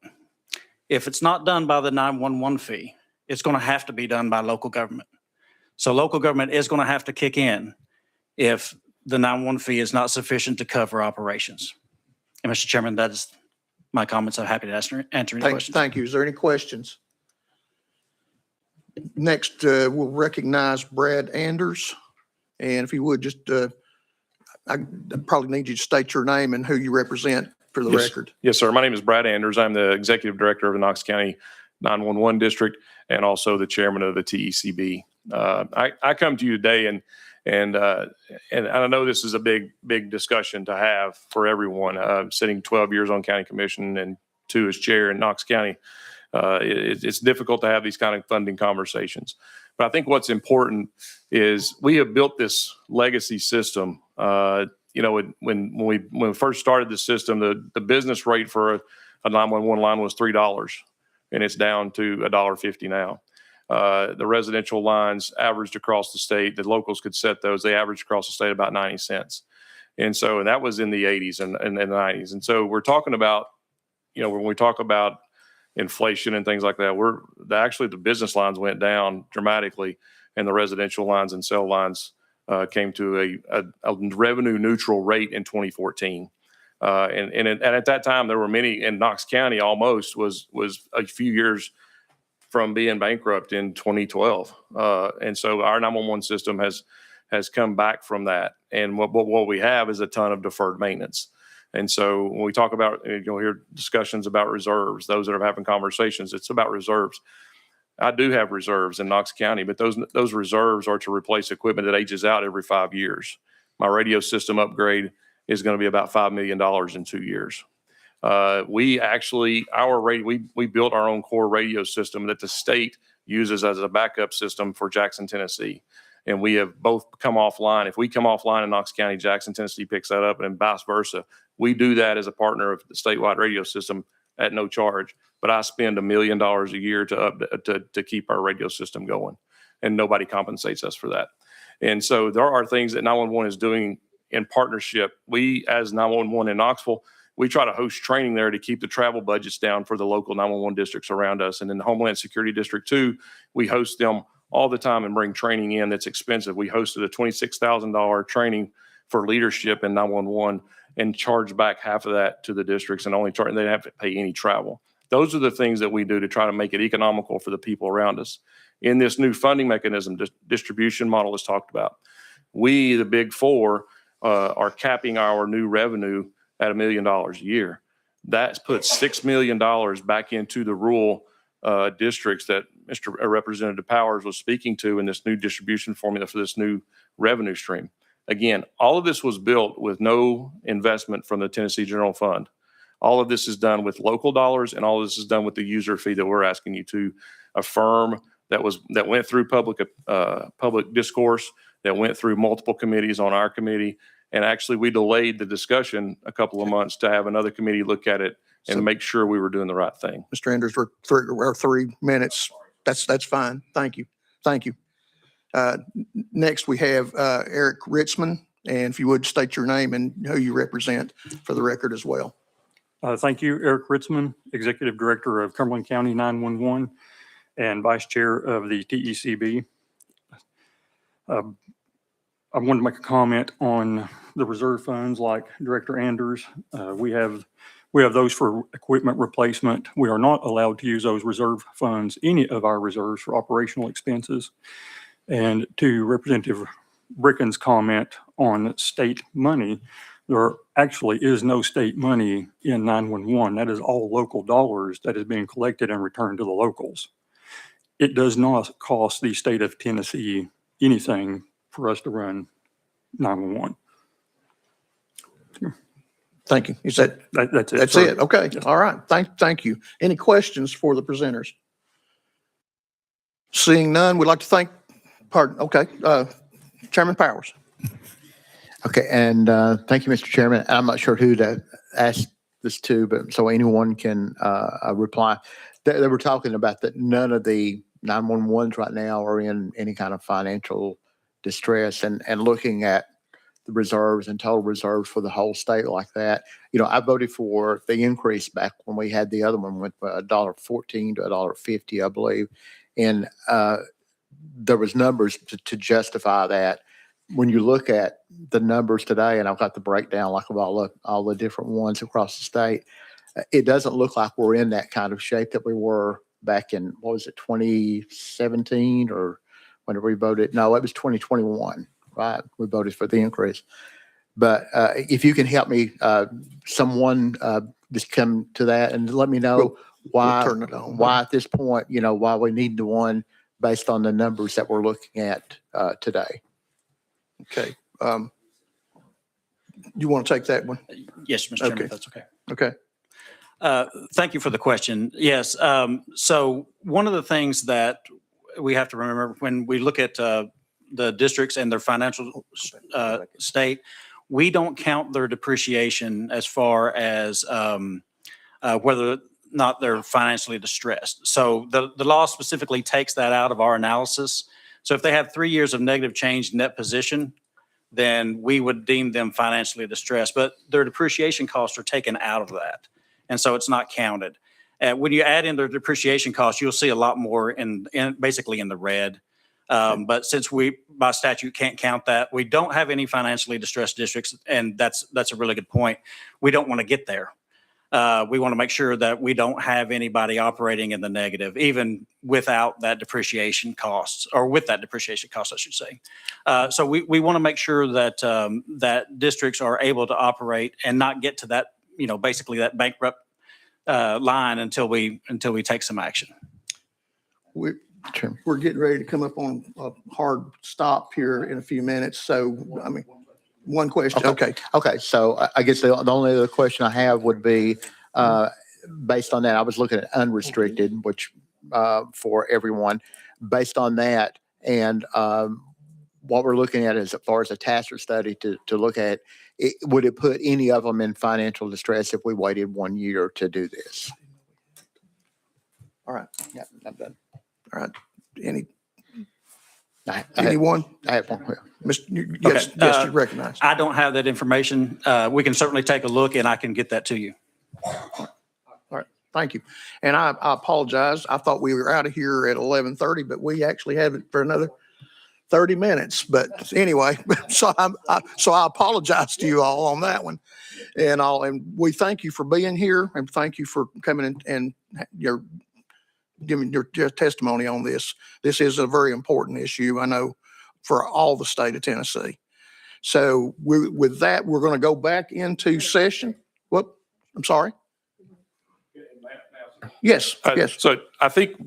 Speaker 14: If it's not done by the 911 fee, it's going to have to be done by local government. So local government is going to have to kick in if the 911 fee is not sufficient to cover operations. And Mr. Chairman, that is my comments. I'm happy to answer any questions.
Speaker 8: Thank you. Is there any questions? Next, we'll recognize Brad Anders. And if you would, just, I probably need you to state your name and who you represent for the record.
Speaker 15: Yes, sir. My name is Brad Anders. I'm the Executive Director of the Knox County 911 District and also the Chairman of the TECB. I come to you today and I know this is a big discussion to have for everyone. Sitting 12 years on County Commission and 2 as Chair in Knox County, it's difficult to have these kind of funding conversations. But I think what's important is we have built this legacy system. When we first started the system, the business rate for a 911 line was $3, and it's down to $1.50 now. The residential lines averaged across the state, the locals could set those, they averaged across the state about 90 cents. And that was in the 80s and the 90s. And so we're talking about, when we talk about inflation and things like that, actually the business lines went down dramatically and the residential lines and cell lines came to a revenue neutral rate in 2014. And at that time, there were many, in Knox County almost was a few years from being bankrupt in 2012. And so our 911 system has come back from that. And what we have is a ton of deferred maintenance. And so when we talk about, you'll hear discussions about reserves, those that are having conversations, it's about reserves. I do have reserves in Knox County, but those reserves are to replace equipment that ages out every 5 years. My radio system upgrade is going to be about $5 million in 2 years. We built our own core radio system that the state uses as a backup system for Jackson, Tennessee. And we have both come offline. If we come offline in Knox County, Jackson, Tennessee picks that up, and vice versa. We do that as a partner of the statewide radio system at no charge. But I spend $1 million a year to keep our radio system going, and nobody compensates us for that. And so there are things that 911 is doing in partnership. We, as 911 in Knoxville, we try to host training there to keep the travel budgets down for the local 911 districts around us. And in the Homeland Security District 2, we host them all the time and bring training in that's expensive. We hosted a $26,000 training for leadership in 911 and charge back half of that to the districts and only charge, they didn't have to pay any travel. Those are the things that we do to try to make it economical for the people around us. In this new funding mechanism, distribution model is talked about. We, the Big Four, are capping our new revenue at $1 million a year. That puts $6 million back into the rural districts that Mr. Representative Powers was speaking to in this new distribution formula for this new revenue stream. Again, all of this was built with no investment from the Tennessee General Fund. All of this is done with local dollars, and all of this is done with the user fee that we're asking you to affirm that went through public discourse, that went through multiple committees on our committee. And actually, we delayed the discussion a couple of months to have another committee look at it and make sure we were doing the right thing.
Speaker 8: Mr. Anders, we're 3 minutes. That's fine. Thank you. Thank you. Next, we have Eric Ritzman. And if you would state your name and who you represent for the record as well.
Speaker 16: Thank you, Eric Ritzman, Executive Director of Cumberland County 911 and Vice Chair of the TECB. I wanted to make a comment on the reserve funds like Director Anders. We have those for equipment replacement. We are not allowed to use those reserve funds, any of our reserves, for operational expenses. And to Representative Bricken's comment on state money, there actually is no state money in 911. That is all local dollars that is being collected and returned to the locals. It does not cost the state of Tennessee anything for us to run 911.
Speaker 8: Thank you. Is that,
Speaker 16: That's it.
Speaker 8: that's
Speaker 16: sir.
Speaker 8: it? Okay.
Speaker 16: Yes.
Speaker 8: All right. Thank you. Any questions for the presenters? Seeing none, we'd like to thank, okay, Chairman Powers.
Speaker 11: Okay, and thank you, Mr. Chairman. I'm not sure who to ask this to, but so anyone can reply. They were talking about that none of the 911s right now are in any kind of financial distress, and looking at the reserves and total reserves for the whole state like that. You know, I voted for the increase back when we had the other one went from $1.14 to $1.50, I believe. And there was numbers to justify that. When you look at the numbers today, and I've got the breakdown like of all the different ones across the state, it doesn't look like we're in that kind of shape that we were back in, what was it, 2017 or whenever we voted? No, it was 2021, right? We voted for the increase. But if you can help me, someone just come to that and let me know why,
Speaker 8: we'll turn it on.
Speaker 11: why at this point, you know, why we need the one based on the numbers that we're looking at today.
Speaker 8: Okay. You want to take that one?
Speaker 14: Yes, Mr. Chairman,
Speaker 8: Okay.
Speaker 14: if that's okay.
Speaker 8: Okay.
Speaker 14: Thank you for the question. Yes. So one of the things that we have to remember when we look at the districts and their financial state, we don't count their depreciation as far as whether or not they're financially distressed. So the law specifically takes that out of our analysis. So if they have 3 years of negative change net position, then we would deem them financially distressed. But their depreciation costs are taken out of that. And so it's not counted. When you add in their depreciation costs, you'll see a lot more in basically in the red. But since we, by statute, can't count that, we don't have any financially distressed districts, and that's a really good point. We don't want to get there. We want to make sure that we don't have anybody operating in the negative, even without that depreciation costs, or with that depreciation cost, I should say. So we want to make sure that that districts are able to operate and not get to that, you know, basically that bankrupt line until we take some action.
Speaker 8: We're getting ready to come up on a hard stop here in a few minutes. So, I mean, one question. Okay.
Speaker 11: Okay. So I guess the only other question I have would be, based on that, I was looking at unrestricted, which for everyone, based on that, and what we're looking at is as far as a TASER study to look at, would it put any of them in financial distress if we waited 1 year to do this?
Speaker 8: All right.
Speaker 11: Yeah, I'm done.
Speaker 8: All right.
Speaker 11: I
Speaker 8: Anyone?
Speaker 11: I have one.
Speaker 8: Yes,
Speaker 14: Okay.
Speaker 8: yes, you recognize.
Speaker 14: I don't have that information. We can certainly take a look, and I can get that to you.
Speaker 8: All right. Thank you. And I apologize. I thought we were out of here at 11:30, but we actually have it for another 30 minutes. But anyway, so I apologize to you all on that one. And we thank you for being here, and thank you for coming in and your giving your testimony on this. This is a very important issue, I know, for all the state of Tennessee. So with that, we're going to go back into session. What? I'm sorry. Yes, yes.
Speaker 15: So I think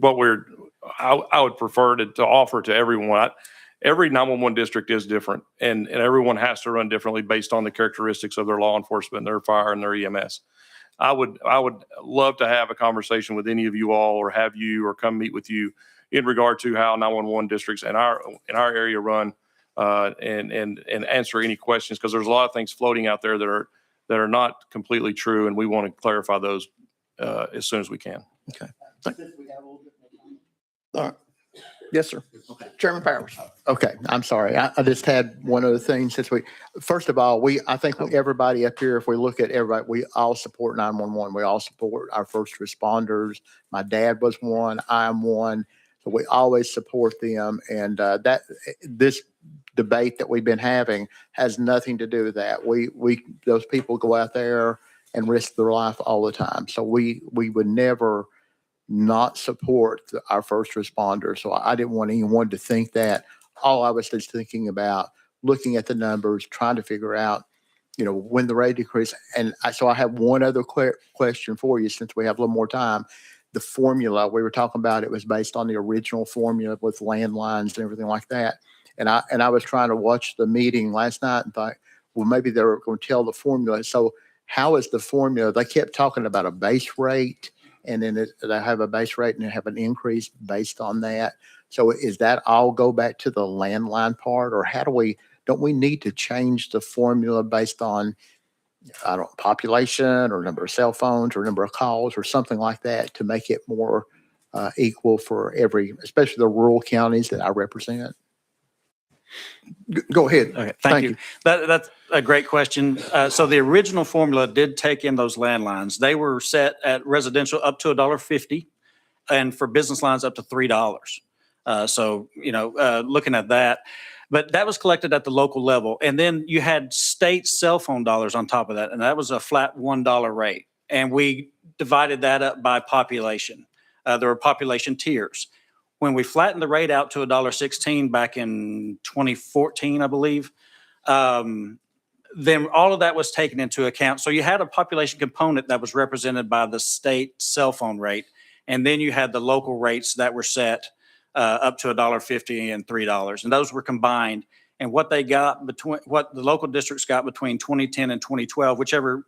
Speaker 15: I would prefer to offer to everyone, every 911 district is different, and everyone has to run differently based on the characteristics of their law enforcement, their fire, and their EMS. I would love to have a conversation with any of you all, or have you, or come meet with you in regard to how 911 districts in our area run, and answer any questions, because there's a lot of things floating out there that are not completely true, and we want to clarify those as soon as we can.
Speaker 8: Okay. All right. Yes, sir. Okay. Chairman Powers.
Speaker 11: Okay, I'm sorry. I just had one other thing since first of all, I think everybody up here, if we look at everybody, we all support 911. We all support our first responders. My dad was one. I am one. So we always support them. And this debate that we've been having has nothing to do with that. Those people go out there and risk their life all the time. So we would never not support our first responders. So I didn't want anyone to think that. All I was just thinking about looking at the numbers, trying to figure out, when the rate decrease. And so I have one other question for you, since we have a little more time. The formula we were talking about, it was based on the original formula with landlines and everything like that. And I was trying to watch the meeting last night and thought, well, maybe they were going to tell the formula. So how is the formula? They kept talking about a base rate, and then they have a base rate and they have an increase based on that. So is that all go back to the landline part, or don't we need to change the formula based on, population or number of cell phones or number of calls or something like that to make it more equal for especially the rural counties that I represent?
Speaker 8: Go ahead.
Speaker 14: Okay, thank you. That's a great question. So the original formula did take in those landlines. They were set at residential up to $1.50, and for business lines up to $3. So, looking at that, but that was collected at the local level. And then you had state cell phone dollars on top of that, and that was a flat $1 rate. And we divided that up by population. There were population tiers. When we flattened the rate out to $1.16 back in 2014, I believe, then all of that was taken into account. So you had a population component that was represented by the state cell phone rate, and then you had the local rates that were set up to $1.50 and $3, and those were combined. And what they got what the local districts got between 2010 and 2012, whichever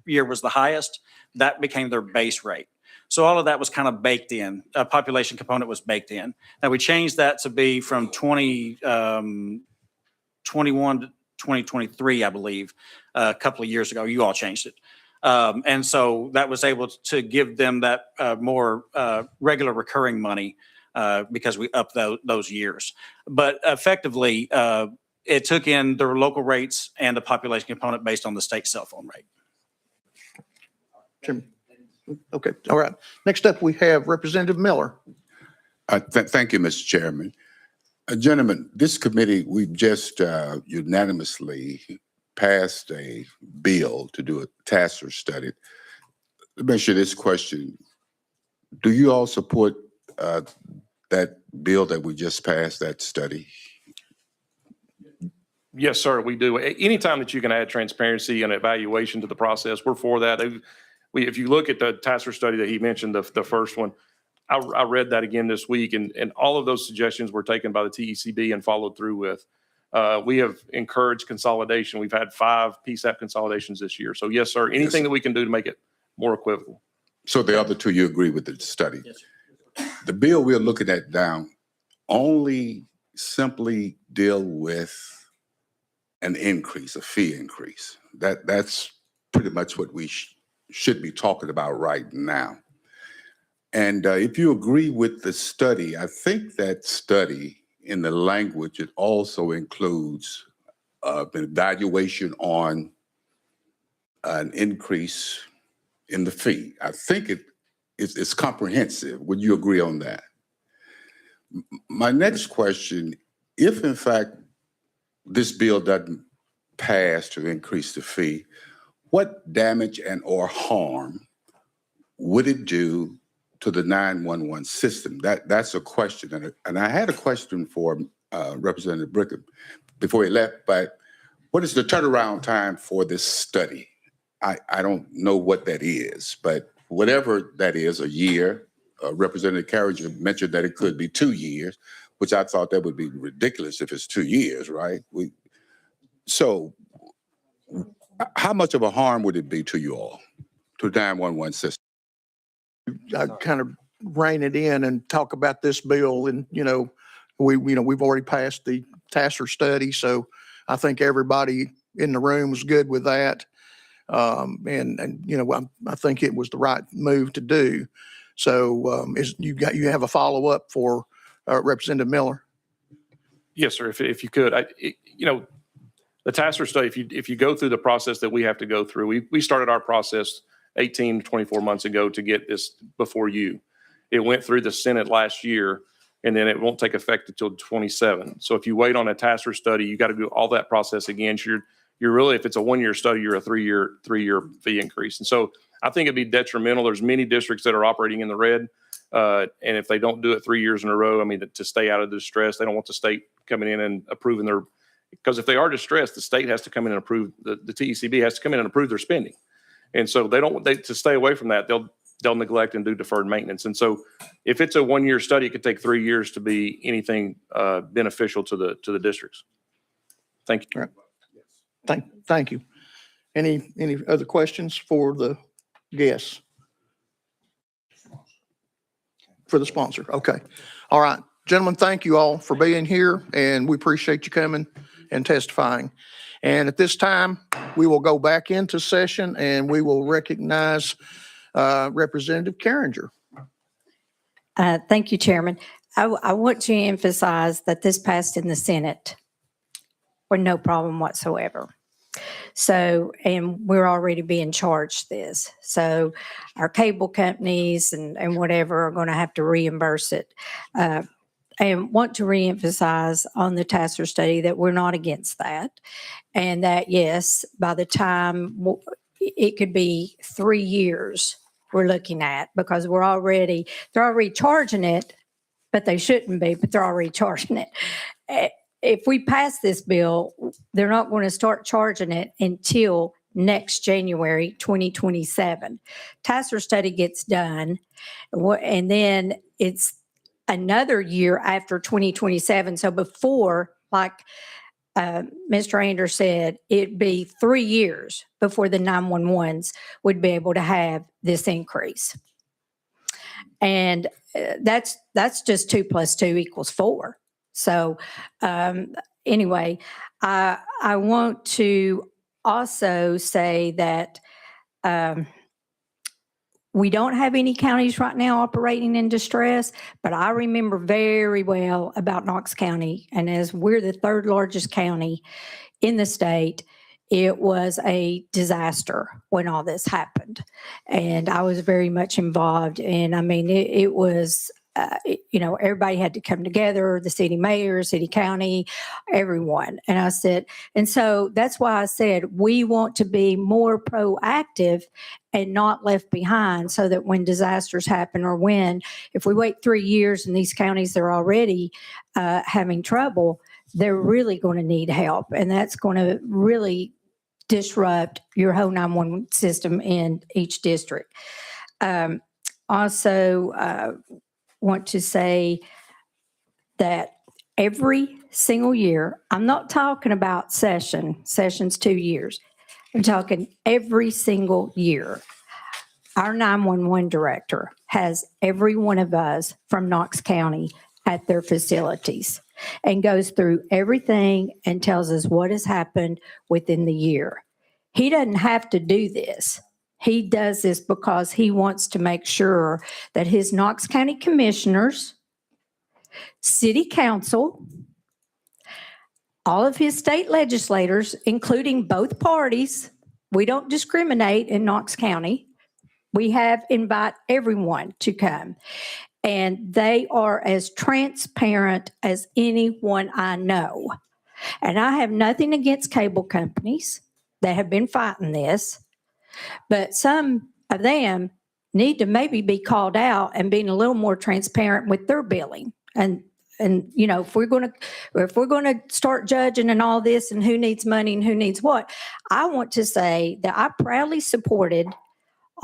Speaker 14: year was the highest, that became their base rate. So all of that was kind of baked in. A population component was baked in. Now we changed that to be from 2021 to 2023, I believe, a couple of years ago. You all changed it. And so that was able to give them that more regular recurring money because we upped those years. But effectively, it took in the local rates and the population component based on the state cell phone rate.
Speaker 8: Jim. Okay. All right. Next up, we have Representative Miller.
Speaker 7: Thank you, Mr. Chairman. Gentlemen, this committee, we've just unanimously passed a bill to do a TASER study. Let me ask you this question. Do you all support that bill that we just passed, that study?
Speaker 15: Yes, sir, we do. Anytime that you can add transparency and evaluation to the process, we're for that. If you look at the TASER study that he mentioned, the first one, I read that again this week, and all of those suggestions were taken by the TECB and followed through with. We have encouraged consolidation. We've had 5 PSAP consolidations this year. So yes, sir, anything that we can do to make it more equivocal.
Speaker 7: So the other two, you agree with the study?
Speaker 14: Yes, sir.
Speaker 7: The bill we're looking at now only simply deal with an increase, a fee increase. That's pretty much what we should be talking about right now. And if you agree with the study, I think that study in the language, it also includes an evaluation on an increase in the fee. I think it's comprehensive. Would you agree on that? My next question, if in fact this bill doesn't pass to increase the fee, what damage and or harm would it do to the 911 system? That's a question. And I had a question for Representative Brigham before he left, but what is the turnaround time for this study? I don't know what that is, but whatever that is, a year. Representative Carringer mentioned that it could be 2 years, which I thought that would be ridiculous if it's 2 years, right? So how much of a harm would it be to you all, to the 911 system?
Speaker 8: I kind of rein it in and talk about this bill, and we've already passed the TASER study, so I think everybody in the room was good with that. I think it was the right move to do. So you have a follow up for Representative Miller?
Speaker 15: Yes, sir. If you could, the TASER study, if you go through the process that we have to go through, we started our process 18 to 24 months ago to get this before you. It went through the Senate last year, and then it won't take effect until 27. So if you wait on a TASER study, you got to do all that process again. So you're really, if it's a 1-year study, you're a three-year fee increase. And so I think it'd be detrimental. There's many districts that are operating in the red. And if they don't do it 3 years in a row, I mean, to stay out of the distress, they don't want the state coming in and approving Because if they are distressed, the state has to come in and approve, the TECB has to come in and approve their spending. And so to stay away from that, they'll neglect and do deferred maintenance. And so if it's a 1-year study, it could take 3 years to be anything beneficial to the districts. Thank you.
Speaker 8: Thank you. Any other questions for the guests? For the sponsor? Okay. All right. Gentlemen, thank you all for being here, and we appreciate you coming and testifying. And at this time, we will go back into session and we will recognize Representative Carringer.
Speaker 10: Thank you, Chairman. I want to emphasize that this passed in the Senate with no problem whatsoever. So, and we're already being charged this. So our cable companies and whatever are going to have to reimburse it. And want to reemphasize on the Tasser study that we're not against that. And that, yes, by the time it could be 3 years we're looking at, because they're already charging it, but they shouldn't be, but they're already charging it. If we pass this bill, they're not going to start charging it until next January 2027. Tasser study gets done, and then it's another year after 2027. So before, like Mr. Anders said, it'd be 3 years before the 911s would be able to have this increase. And that's just 2 + 2 = 4. So anyway, I want to also say that we don't have any counties right now operating in distress, but I remember very well about Knox County. And as we're the 3rd largest county in the state, it was a disaster when all this happened. And I was very much involved. And I mean, it was, everybody had to come together, the city mayor, city county, everyone. And I said, and so that's why I said, we want to be more proactive and not left behind, so that when disasters happen, or if we wait 3 years and these counties are already having trouble, they're really going to need help. And that's going to really disrupt your whole 911 system in each district. Also, want to say that every single year, I'm not talking about session's 2 years. I'm talking every single year. Our 911 director has every one of us from Knox County at their facilities and goes through everything and tells us what has happened within the year. He doesn't have to do this. He does this because he wants to make sure that his Knox County commissioners, city council, all of his state legislators, including both parties, we don't discriminate in Knox County. We invite everyone to come. And they are as transparent as anyone I know. And I have nothing against cable companies that have been fighting this, but some of them need to maybe be called out and being a little more transparent with their billing. And if we're going to start judging and all this and who needs money and who needs what, I want to say that I proudly supported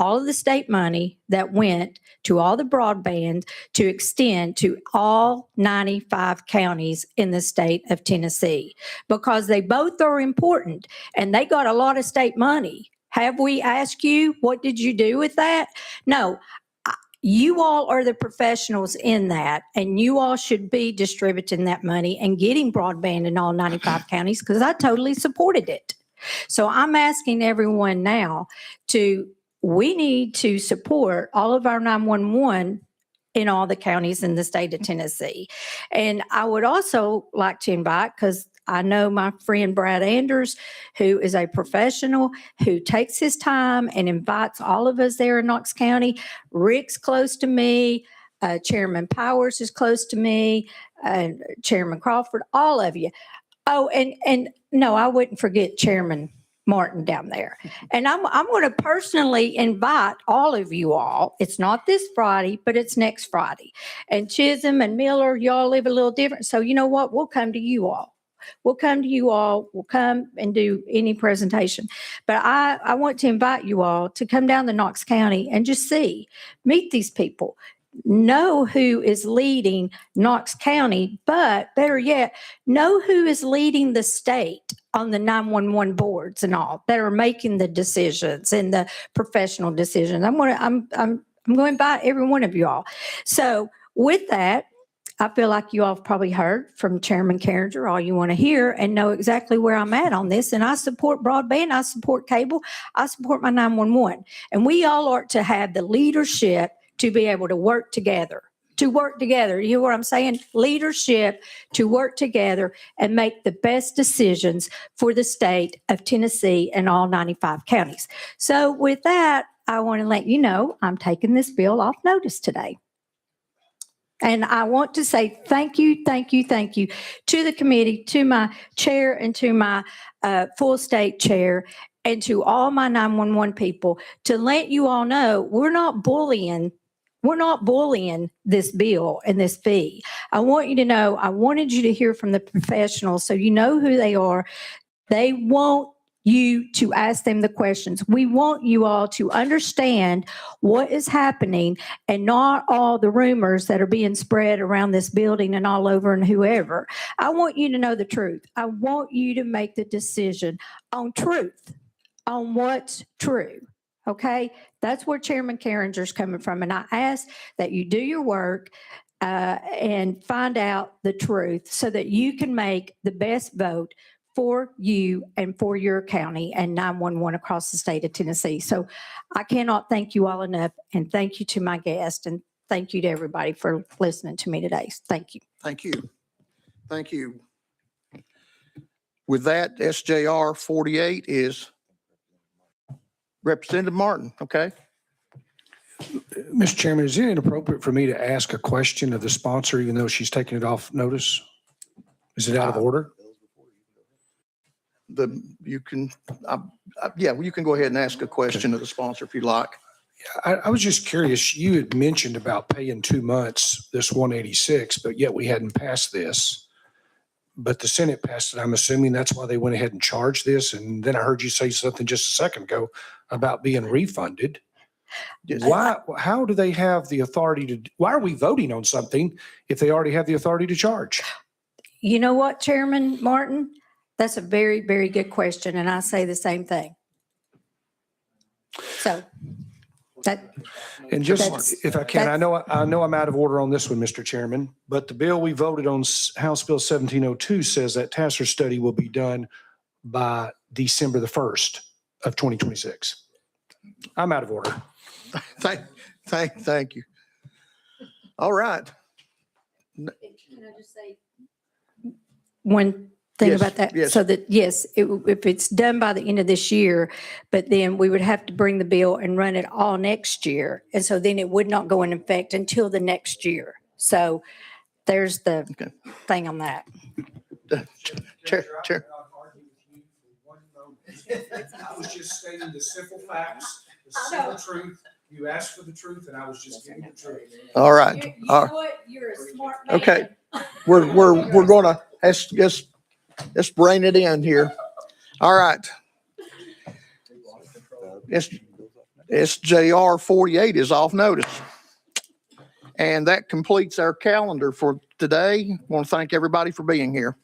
Speaker 10: all of the state money that went to all the broadband to extend to all 95 counties in the state of Tennessee, because they both are important and they got a lot of state money. Have we asked you, what did you do with that? No. You all are the professionals in that, and you all should be distributing that money and getting broadband in all 95 counties, because I totally supported it. So I'm asking everyone now we need to support all of our 911 in all the counties in the state of Tennessee. And I would also like to invite, because I know my friend Brad Anders, who is a professional, who takes his time and invites all of us there in Knox County. Rick's close to me. Chairman Powers is close to me. Chairman Crawford, all of you. Oh, and no, I wouldn't forget Chairman Martin down there. And I'm going to personally invite all of you all. It's not this Friday, but it's next Friday. And Chisholm and Miller, y'all live a little different. So you know what? We'll come to you all. we'll come to you all. We'll come and do any presentation. But I want to invite you all to come down to Knox County and just meet these people. Know who is leading Knox County, but better yet, know who is leading the state on the 911 boards and all that are making the decisions and the professional decisions. I'm going to invite every one of you all. So with that, I feel like you all have probably heard from Chairman Carringer all you want to hear and know exactly where I'm at on this. And I support broadband. I support cable. I support my 911. And we all are to have the leadership to be able to work together. You hear what I'm saying? Leadership to work together and make the best decisions for the state of Tennessee and all 95 counties. So with that, I want to let you know I'm taking this bill off notice today. And I want to say thank you to the committee, to my chair and to my full state chair and to all my 911 people to let you all know we're not bullying this bill and this fee. I want you to know, I wanted you to hear from the professionals so you know who they are. They want you to ask them the questions. We want you all to understand what is happening and not all the rumors that are being spread around this building and all over and whoever. I want you to know the truth. I want you to make the decision on truth, on what's true. Okay? That's where Chairman Carringer's coming from. And I ask that you do your work and find out the truth so that you can make the best vote for you and for your county and 911 across the state of Tennessee. So I cannot thank you all enough. And thank you to my guest. And thank you to everybody for listening to me today. Thank you.
Speaker 8: Thank you. Thank you. With that, SJR 48 is Representative Martin. Okay.
Speaker 12: Mr. Chairman, is it inappropriate for me to ask a question of the sponsor, even though she's taking it off notice? Is it out of order?
Speaker 8: You can go ahead and ask a question of the sponsor if you like.
Speaker 12: I was just curious, you had mentioned about paying 2 months, this 186, but yet we hadn't passed this. But the Senate passed it. I'm assuming that's why they went ahead and charged this. And then I heard you say something just a second ago about being refunded. Why? How do they have the authority to? Why are we voting on something if they already have the authority to charge?
Speaker 10: You know what, Chairman Martin? That's a very, very good question. And I say the same thing. So that.
Speaker 12: And just if I can, I know I'm out of order on this one, Mr. Chairman, but the bill we voted on, House Bill 1702, says that TASER study will be done by December the 1st of 2026. I'm out of order.
Speaker 8: Thank you. All right.
Speaker 10: Can I just say one thing about that?
Speaker 8: Yes.
Speaker 10: So that, yes, if it's done by the end of this year, but then we would have to bring the bill and run it all next year. And so then it would not go in effect until the next year. So there's the thing on that.
Speaker 8: Chair.
Speaker 12: I was just stating the simple facts, the simple truth. You asked for the truth, and I was just giving the truth.
Speaker 8: All right.
Speaker 10: You know what? You're a smart man.
Speaker 8: Okay. We're gonna let's rein it in here. All right. SJR 48 is off notice. And that completes our calendar for today. I want to thank everybody for being here.